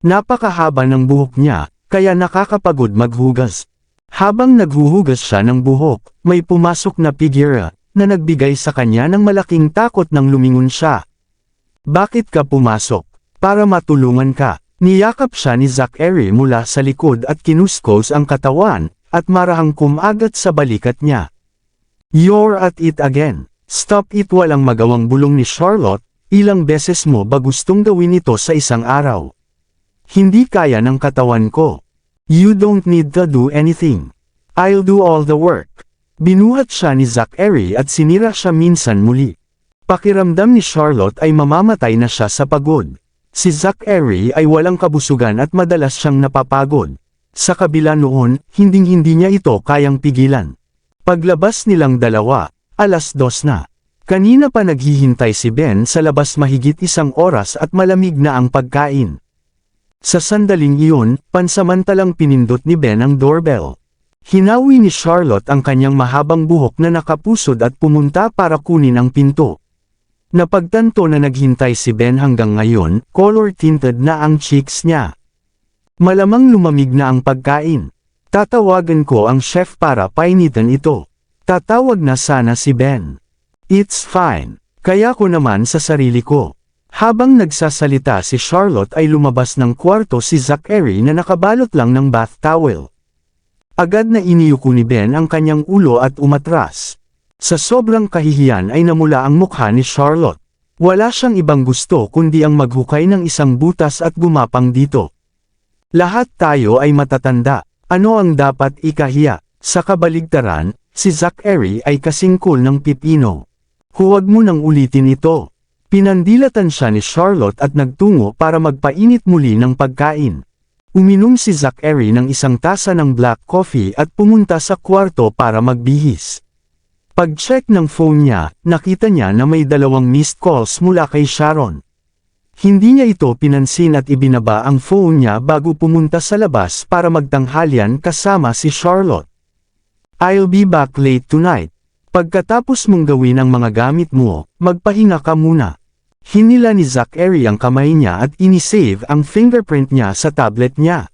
Napakahaba ng buhok niya, kaya nakakapagod maghugas. Habang naghuhugas siya ng buhok, may pumasok na figure na nagbigay sa kanya ng malaking takot nang lumingon siya. Bakit ka pumasok? Para matulungan ka. Niyakap siya ni Zachary mula sa likod at kinuskos ang katawan, at marahang kumagat sa balikat niya. You're at it again. Stop it, walang magawang bulong ni Charlotte, ilang beses mo ba gustong gawin ito sa isang araw? Hindi kaya ng katawan ko. You don't need to do anything. I'll do all the work. Binuhat siya ni Zachary at sinira siya minsan muli. Pakiramdam ni Charlotte ay mamamatay na siya sa pagod. Si Zachary ay walang kabusugan at madalas siyang napapagod. Sa kabila noon, hinding-hindi niya ito kayang pigilan. Paglabas nilang dalawa, alas 2 na. Kanina pa naghihintay si Ben sa labas mahigit 1 oras at malamig na ang pagkain. Sa sandaling iyon, pansamantalang pinindot ni Ben ang doorbell. Hinawi ni Charlotte ang kanyang mahabang buhok na nakapusod at pumunta para kunin ang pinto. Napagtanto na naghintay si Ben hanggang ngayon, color-tinted na ang cheeks niya. Malamang lumamig na ang pagkain. Tatawagan ko ang chef para painitan ito. Tatawag na sana si Ben. It's fine. Kaya ko naman sa sarili ko. Habang nagsasalita si Charlotte ay lumabas ng kwarto si Zachary na nakabalot lang ng bath towel. Agad na iniyuko ni Ben ang kanyang ulo at umatras. Sa sobrang kahihiyan ay namula ang mukha ni Charlotte. Wala siyang ibang gusto kundi ang maghukay ng isang butas at gumapang dito. Lahat tayo ay matatanda. Ano ang dapat ikahiya? Sa kabaligtaran, si Zachary ay kasing cool ng pipino. Huwag mo nang ulitin ito. Pinandilatan siya ni Charlotte at nagtungo para magpainit muli ng pagkain. Uminom si Zachary ng 1 tasa ng black coffee at pumunta sa kwarto para magbihis. Pag-check ng phone niya, nakita niya na may 2 missed calls mula kay Sharon. Hindi niya ito pinansin at ibinaba ang phone niya bago pumunta sa labas para magtanghalian kasama si Charlotte. I'll be back late tonight. Pagkatapos mong gawin ang mga gamit mo, magpahinga ka muna. Hinila ni Zachary ang kamay niya at inisave ang fingerprint niya sa tablet niya.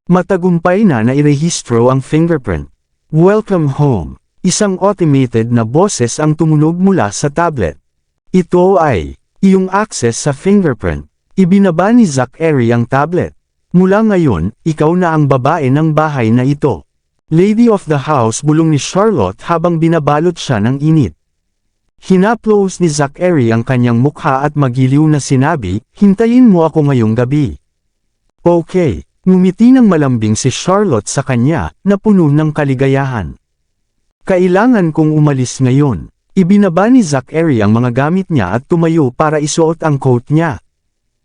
Matagumpay na nairehistro ang fingerprint. Welcome home. Isang automated na boses ang tumunog mula sa tablet. Ito ay iyong access sa fingerprint. Ibinaba ni Zachary ang tablet. Mula ngayon, ikaw na ang babae ng bahay na ito. Lady of the house, bulong ni Charlotte habang binabalot siya ng init. Hinaplos ni Zachary ang kanyang mukha at magiliw na sinabi, hintayin mo ako ngayong gabi. Okay, ngumiti ng malambing si Charlotte sa kanya, na puno ng kaligayahan. Kailangan kong umalis ngayon. Ibinaba ni Zachary ang mga gamit niya at tumayo para isuot ang coat niya.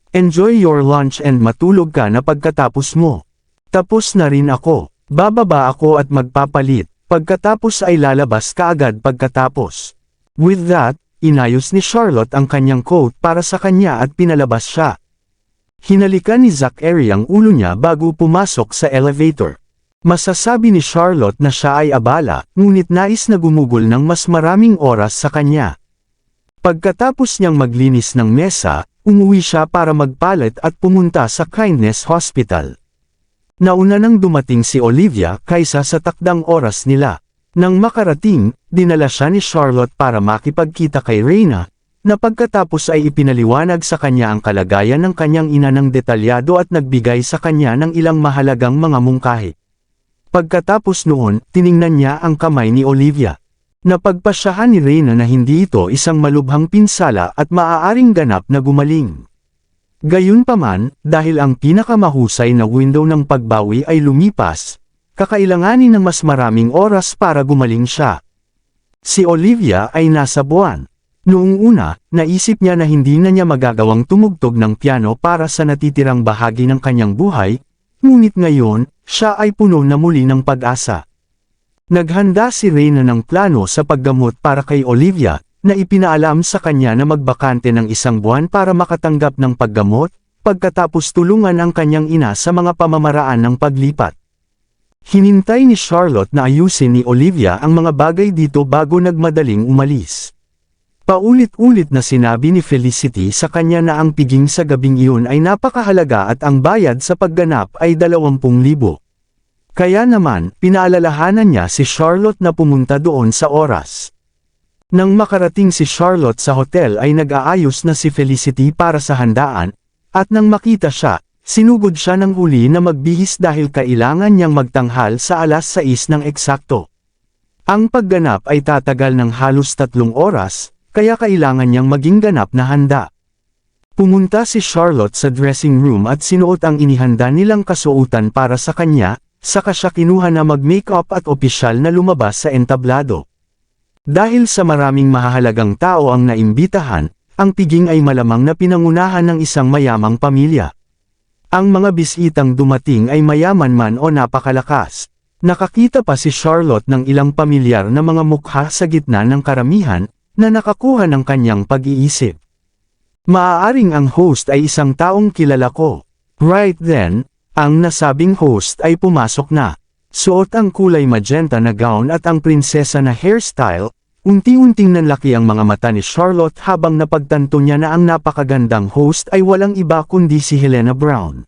Enjoy your lunch and matulog ka na pagkatapos mo. Tapos na rin ako. Bababa ako at magpapalit. Pagkatapos ay lalabas ka agad pagkatapos. With that, inayos ni Charlotte ang kanyang coat para sa kanya at pinalabas siya. Hinalikan ni Zachary ang ulo niya bago pumasok sa elevator. Masasabi ni Charlotte na siya ay abala, ngunit nais na gumugol ng mas maraming oras sa kanya. Pagkatapos niyang maglinis ng mesa, umuwi siya para magpalit at pumunta sa Kindness Hospital. Nauna nang dumating si Olivia kaysa sa takdang oras nila. Nang makarating, dinala siya ni Charlotte para makipagkita kay Reyna, na pagkatapos ay ipinaliwanag sa kanya ang kalagayan ng kanyang ina ng detalyado at nagbigay sa kanya ng ilang mahalagang mga mungkahi. Pagkatapos noon, tiningnan niya ang kamay ni Olivia. Napagpasyahan ni Reyna na hindi ito isang malubhang pinsala at maaaring ganap na gumaling. Gayunpaman, dahil ang pinakamahusay na window ng pagbawi ay lumipas, kakailanganin ng mas maraming oras para gumaling siya. Si Olivia ay nasa buwan. Noong una, naisip niya na hindi na niya magagawang tumugtog ng piano para sa natitirang bahagi ng kanyang buhay, ngunit ngayon, siya ay puno na muli ng pag-asa. Naghanda si Reyna ng plano sa paggamot para kay Olivia, na ipinaalam sa kanya na magbakante ng 1 buwan para makatanggap ng paggamot, pagkatapos tulungan ang kanyang ina sa mga pamamaraan ng paglipat. Hinintay ni Charlotte na ayusin ni Olivia ang mga bagay dito bago nagmadaling umalis. Paulit-ulit na sinabi ni Felicity sa kanya na ang piging sa gabing iyon ay napakahalaga at ang bayad sa pagganap ay 20,000. Kaya naman, pinaalalahanan niya si Charlotte na pumunta doon sa oras. Nang makarating si Charlotte sa hotel ay nag-aayos na si Felicity para sa handaan, at nang makita siya, sinugod siya ng huli na magbihis dahil kailangan niyang magtanghal sa 6:00 ng eksakto. Ang pagganap ay tatagal ng halos 3 oras, kaya kailangan niyang maging ganap na handa. Pumunta si Charlotte sa dressing room at sinuot ang inihanda nilang kasuotan para sa kanya, saka siya kinuha na mag-makeup at opisyal na lumabas sa entablado. Dahil sa maraming mahahalagang tao ang naimbitahan, ang piging ay malamang na pinangunahan ng isang mayamang pamilya. Ang mga bisitang dumating ay mayaman man o napakalakas. Nakakita pa si Charlotte ng ilang pamilyar na mga mukha sa gitna ng karamihan, na nakakuha ng kanyang pag-iisip. Maaaring ang host ay isang taong kilala ko. Right then, ang nasabing host ay pumasok na. Suot ang kulay magenta na gown at ang prinsesa na hairstyle, unti-unting nanlaki ang mga mata ni Charlotte habang napagtanto niya na ang napakagandang host ay walang iba kundi si Helena Brown.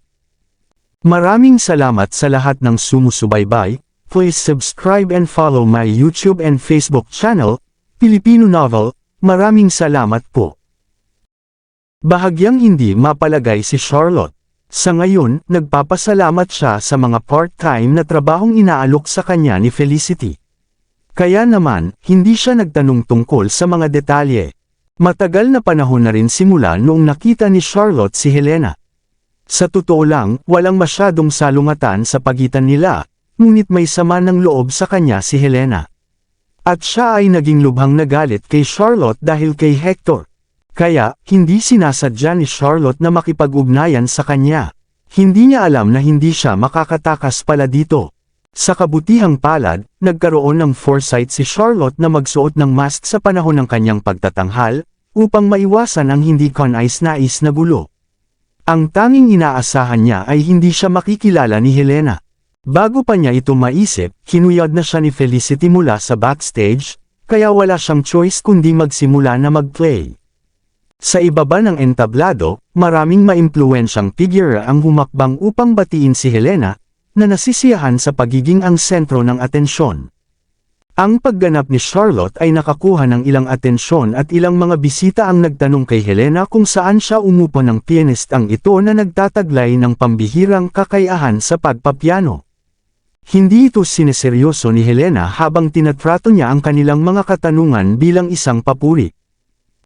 Maraming salamat sa lahat ng sumusubaybay. Please subscribe and follow my YouTube and Facebook channel, Filipino Novel. Maraming salamat po. Bahagyang hindi mapalagay si Charlotte. Sa ngayon, nagpapasalamat siya sa mga part-time na trabahong inaalok sa kanya ni Felicity. Kaya naman, hindi siya nagtanong tungkol sa mga detalye. Matagal na panahon na rin simula noong nakita ni Charlotte si Helena. Sa totoo lang, walang masyadong salungatan sa pagitan nila, ngunit may sama ng loob sa kanya si Helena. At siya ay naging lubhang nagalit kay Charlotte dahil kay Hector. Kaya, hindi sinasadya ni Charlotte na makipag-ugnayan sa kanya. Hindi niya alam na hindi siya makakatakas pala dito. Sa kabutihang palad, nagkaroon ng foresight si Charlotte na magsuot ng mask sa panahon ng kanyang pagtatanghal, upang maiwasan ang hindi kanais-nais na gulo. Ang tanging inaasahan niya ay hindi siya makikilala ni Helena. Bago pa niya ito maisip, kinuyad na siya ni Felicity mula sa backstage, kaya wala siyang choice kundi magsimula na mag-play. Sa ibaba ng entablado, maraming maimpluwensyang figure ang humakbang upang batiin si Helena, na nasisiyahan sa pagiging ang sentro ng atensyon. Ang pagganap ni Charlotte ay nakakuha ng ilang atensyon at ilang mga bisita ang nagtanong kay Helena kung saan siya umupo ng pianistang ito na nagtataglay ng pambihirang kakayahan sa pagpapiano. Hindi ito sineseryoso ni Helena habang tinatrato niya ang kanilang mga katanungan bilang isang papuri.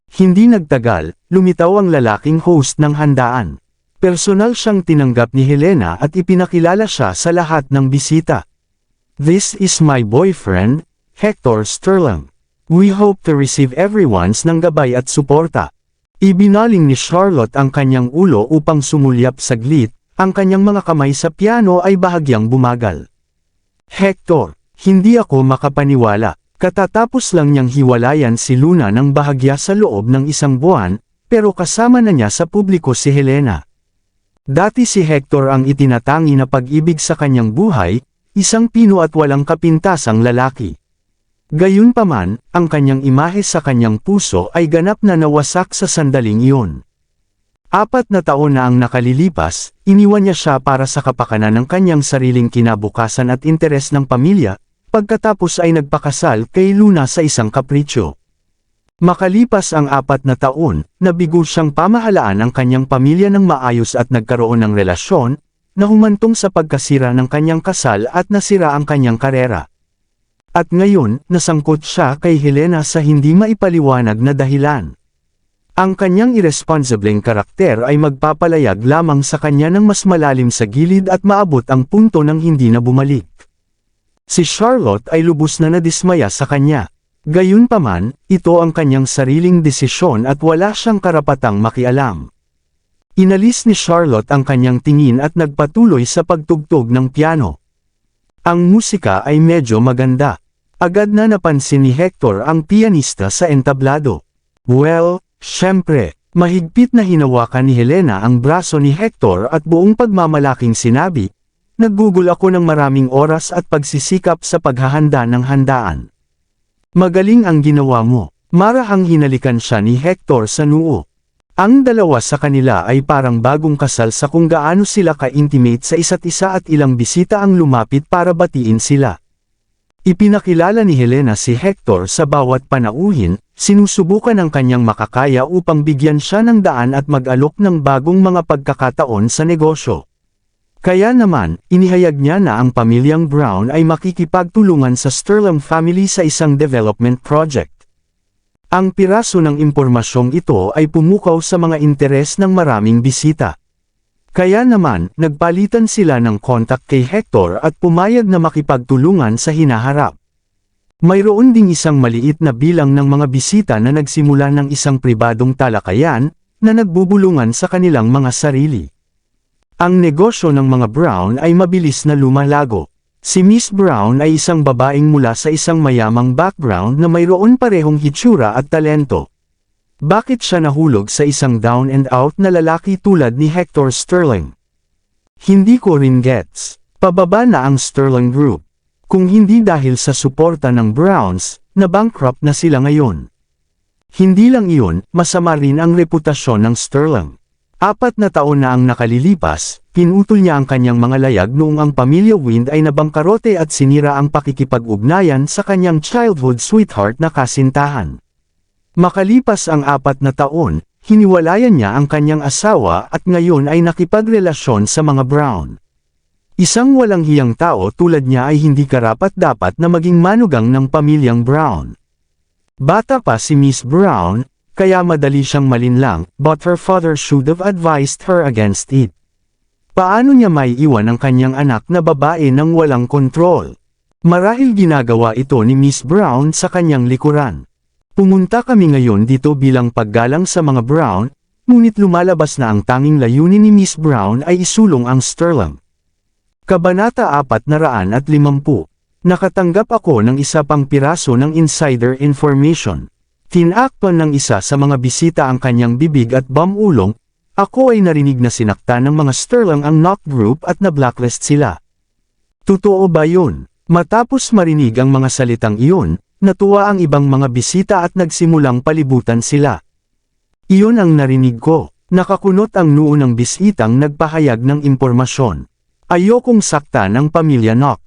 Hindi nagtagal, lumitaw ang lalaking host ng handaan. Personal siyang tinanggap ni Helena at ipinakilala siya sa lahat ng bisita. "This is my boyfriend, Hector Sterling. We hope to receive everyone's ng gabay at suporta." Ibinaling ni Charlotte ang kanyang ulo upang sumulyap saglit, ang kanyang mga kamay sa piano ay bahagyang bumagal. "Hector, hindi ako makapaniwala. Katatapos lang niyang hiwalayan si Luna ng bahagya sa loob ng 1 buwan, pero kasama na niya sa publiko si Helena. Dati si Hector ang itinatangi na pag-ibig sa kanyang buhay, isang pino at walang kapintasang lalaki. Gayunpaman, ang kanyang imahe sa kanyang puso ay ganap na nawasak sa sandaling iyon. 4 na taon na ang nakalilipas, iniwan niya siya para sa kapakanan ng kanyang sariling kinabukasan at interes ng pamilya, pagkatapos ay nagpakasal kay Luna sa isang kapritsyo. Makalipas ang 4 na taon, nabigo siyang pamahalaan ang kanyang pamilya ng maayos at nagkaroon ng relasyon, na humantong sa pagkasira ng kanyang kasal at nasira ang kanyang karera. At ngayon, nasangkot siya kay Helena sa hindi maipaliwanag na dahilan. Ang kanyang irresponsibleng karakter ay magpapalayag lamang sa kanya ng mas malalim sa gilid at maabot ang punto ng hindi na bumalik. Si Charlotte ay lubos na nadismaya sa kanya. Gayunpaman, ito ang kanyang sariling desisyon at wala siyang karapatang makialam. Inalis ni Charlotte ang kanyang tingin at nagpatuloy sa pagtugtog ng piano. Ang musika ay medyo maganda. Agad na napansin ni Hector ang pianista sa entablado. Well, siyempre, mahigpit na hinawakan ni Helena ang braso ni Hector at buong pagmamalaking sinabi, "Naggugol ako ng maraming oras at pagsisikap sa paghahanda ng handaan. Magaling ang ginawa mo." Marahang hinalikan siya ni Hector sa noo. Ang dalawa sa kanila ay parang bagong kasal sa kung gaano sila ka-intimate sa isa't isa at ilang bisita ang lumapit para batiin sila. Ipinakilala ni Helena si Hector sa bawat panauhin, sinusubukan ng kanyang makakaya upang bigyan siya ng daan at mag-alok ng bagong mga pagkakataon sa negosyo. Kaya naman, inihayag niya na ang pamilyang Brown ay makikipagtulungan sa Sterling family sa isang development project. Ang piraso ng impormasyong ito ay pumukaw sa mga interes ng maraming bisita. Kaya naman, nagpalitan sila ng kontak kay Hector at pumayag na makipagtulungan sa hinaharap. Mayroon ding isang maliit na bilang ng mga bisita na nagsimula ng isang pribadong talakayan, na nagbubulungan sa kanilang mga sarili. Ang negosyo ng mga Brown ay mabilis na lumalago. Si Miss Brown ay isang babaeng mula sa isang mayamang background na mayroon parehong hitsura at talento. Bakit siya nahulog sa isang down and out na lalaki tulad ni Hector Sterling? Hindi ko rin gets. Pababa na ang Sterling Group. Kung hindi dahil sa suporta ng Browns, na-bankrupt na sila ngayon. Hindi lang iyon, masama rin ang reputasyon ng Sterling. 4 na taon na ang nakalilipas, pinutol niya ang kanyang mga layag noong ang pamilya Wind ay nabangkarote at sinira ang pakikipag-ugnayan sa kanyang childhood sweetheart na kasintahan. Makalipas ang 4 na taon, hiniwalayan niya ang kanyang asawa at ngayon ay nakipagrelasyon sa mga Brown. Isang walang hiyang tao tulad niya ay hindi karapat-dapat na maging manugang ng pamilyang Brown. Bata pa si Miss Brown, kaya madali siyang malinlang, but her father should have advised her against it. Paano niya maiiwan ang kanyang anak na babae nang walang kontrol? Marahil ginagawa ito ni Miss Brown sa kanyang likuran. Pumunta kami ngayon dito bilang paggalang sa mga Brown, ngunit lumalabas na ang tanging layunin ni Miss Brown ay isulong ang Sterling. Kabanata 450. Nakatanggap ako ng isa pang piraso ng insider information. Tinakpan ng isa sa mga bisita ang kanyang bibig at bamulong, ako ay narinig na sinaktan ng mga Sterling ang Knock Group at na-blacklist sila. Totoo ba yun? Matapos marinig ang mga salitang iyon, natuwa ang ibang mga bisita at nagsimulang palibutan sila. Iyon ang narinig ko. Nakakunot ang noo ng bisitang nagpahayag ng impormasyon. Ayokong saktan ang pamilya Knock.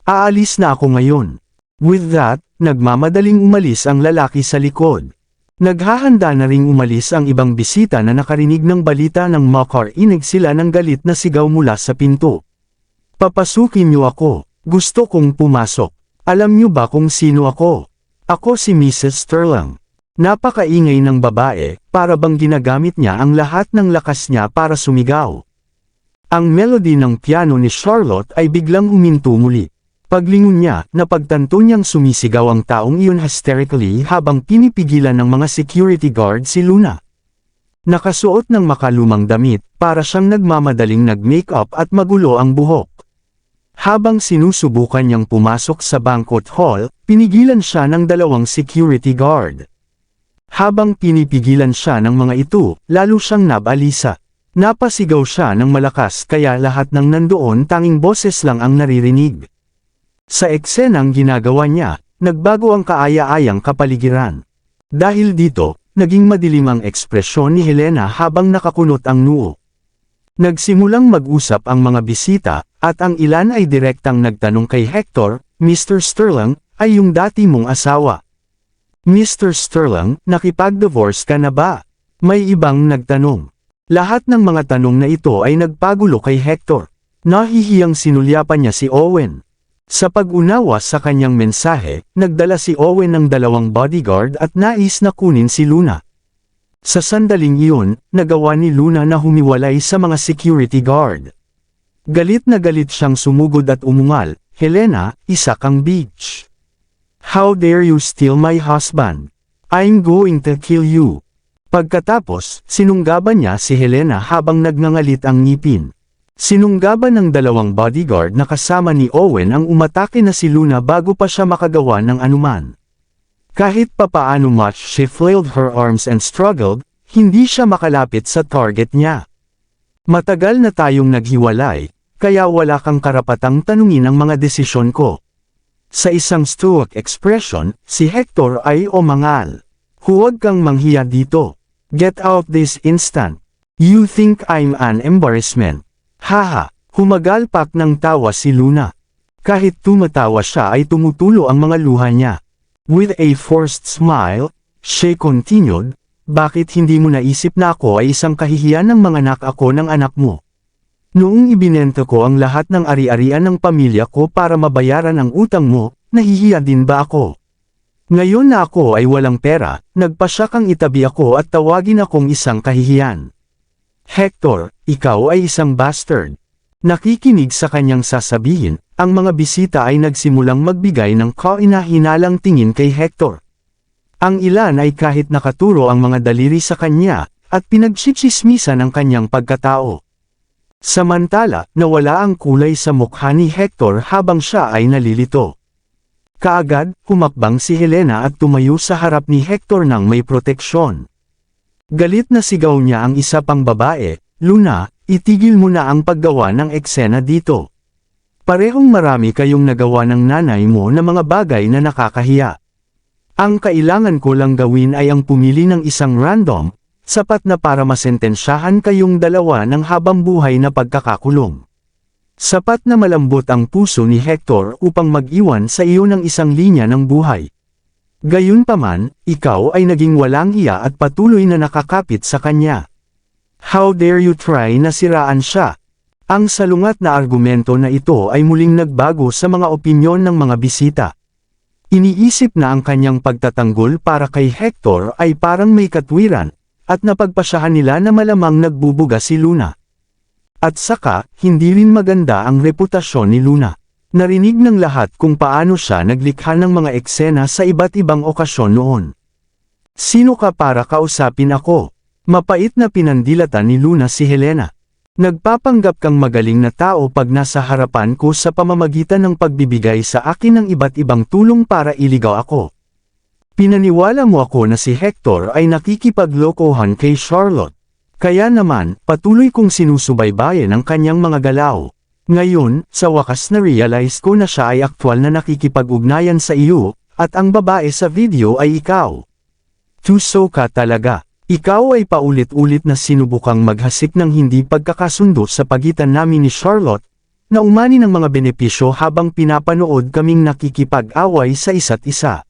Aalis na ako ngayon. With that, nagmamadaling umalis ang lalaki sa likod. Naghahanda na ring umalis ang ibang bisita na nakarinig ng balita ng makarinig sila ng galit na sigaw mula sa pinto. Papasukin niyo ako. Gusto kong pumasok. Alam niyo ba kung sino ako? Ako si Mrs. Sterling. Napakaingay ng babae, para bang ginagamit niya ang lahat ng lakas niya para sumigaw. Ang melody ng piano ni Charlotte ay biglang huminto muli. Paglingon niya, napagtanto niyang sumisigaw ang taong iyon hysterically habang pinipigilan ng mga security guard si Luna. Nakasuot ng makalumang damit, para siyang nagmamadaling nag-makeup at magulo ang buhok. Habang sinusubukan niyang pumasok sa banquet hall, pinigilan siya ng 2 security guard. Habang pinipigilan siya ng mga ito, lalo siyang nabalisa. Napasigaw siya ng malakas kaya lahat ng nandoon tanging boses lang ang naririnig. Sa eksenang ginagawa niya, nagbago ang kaaya-ayang kapaligiran. Dahil dito, naging madilim ang ekspresyon ni Helena habang nakakunot ang noo. Nagsimulang mag-usap ang mga bisita, at ang ilan ay direktang nagtanong kay Hector, Mr. Sterling, ay yung dati mong asawa. Mr. Sterling, nakipag-divorce ka na ba? May ibang nagtanong. Lahat ng mga tanong na ito ay nagpagulo kay Hector. Nahihiyang sinulyapan niya si Owen. Sa pag-unawa sa kanyang mensahe, nagdala si Owen ng 2 bodyguard at nais na kunin si Luna. Sa sandaling iyon, nagawa ni Luna na humiwalay sa mga security guard. Galit na galit siyang sumugod at umungal, "Helena, isa kang bitch. How dare you steal my husband? I'm going to kill you." Pagkatapos, sinunggaban niya si Helena habang nagngangalit ang ngipin. Sinunggaban ng 2 bodyguard na kasama ni Owen ang umatake na si Luna bago pa siya makagawa ng anuman. Kahit papaano much she flailed her arms and struggled, hindi siya makalapit sa target niya. "Matagal na tayong naghiwalay, kaya wala kang karapatang tanungin ang mga desisyon ko." Sa isang stoic expression, si Hector ay umangal. "Huwag kang manghiya dito. Get out this instant. You think I'm an embarrassment?" "Haha," humagalpak ng tawa si Luna. Kahit tumatawa siya ay tumutulo ang mga luha niya. With a forced smile, she continued, "Bakit hindi mo naisip na ako ay isang kahihiyan ng mga anak ako ng anak mo? Noong ibinenta ko ang lahat ng ari-arian ng pamilya ko para mabayaran ang utang mo, nahihiya din ba ako? Ngayon na ako ay walang pera, nagpasya kang itabi ako at tawagin akong isang kahihiyan. Hector, ikaw ay isang bastard." Nakikinig sa kanyang sasabihin, ang mga bisita ay nagsimulang magbigay ng kahinahinalang tingin kay Hector. Ang ilan ay kahit nakaturo ang mga daliri sa kanya, at pinagtsitsismisan ang kanyang pagkatao. Samantala, nawala ang kulay sa mukha ni Hector habang siya ay nalilito. Kaagad, humakbang si Helena at tumayo sa harap ni Hector nang may proteksyon. Galit na sigaw niya ang isa pang babae, "Luna, itigil mo na ang paggawa ng eksena dito. Parehong marami kayong nagawa ng nanay mo na mga bagay na nakakahiya. Ang kailangan ko lang gawin ay ang pumili ng isang random, sapat na para masentensyahan kayong dalawa ng habang buhay na pagkakakulong." Sapat na malambot ang puso ni Hector upang mag-iwan sa iyo ng isang linya ng buhay. Gayunpaman, ikaw ay naging walang hiya at patuloy na nakakapit sa kanya. How dare you try na siraan siya? Ang salungat na argumento na ito ay muling nagbago sa mga opinyon ng mga bisita. Iniisip na ang kanyang pagtatanggol para kay Hector ay parang may katwiran, at napagpasyahan nila na malamang nagbubuga si Luna. At saka, hindi rin maganda ang reputasyon ni Luna. Narinig ng lahat kung paano siya naglikha ng mga eksena sa iba't ibang okasyon noon. "Sino ka para kausapin ako?" Mapait na pinandilatan ni Luna si Helena. "Nagpapanggap kang magaling na tao pag nasa harapan ko sa pamamagitan ng pagbibigay sa akin ng iba't ibang tulong para iligaw ako. Pinaniwala mo ako na si Hector ay nakikipaglokohan kay Charlotte. Kaya naman, patuloy kong sinusubaybayan ang kanyang mga galaw. Ngayon, sa wakas na-realize ko na siya ay aktwal na nakikipag-ugnayan sa iyo, at ang babae sa video ay ikaw. Tuso ka talaga. Ikaw ay paulit-ulit na sinubukang maghasik ng hindi pagkakasundo sa pagitan namin ni Charlotte, na umani ng mga benepisyo habang pinapanood kaming nakikipag-away sa isa't isa.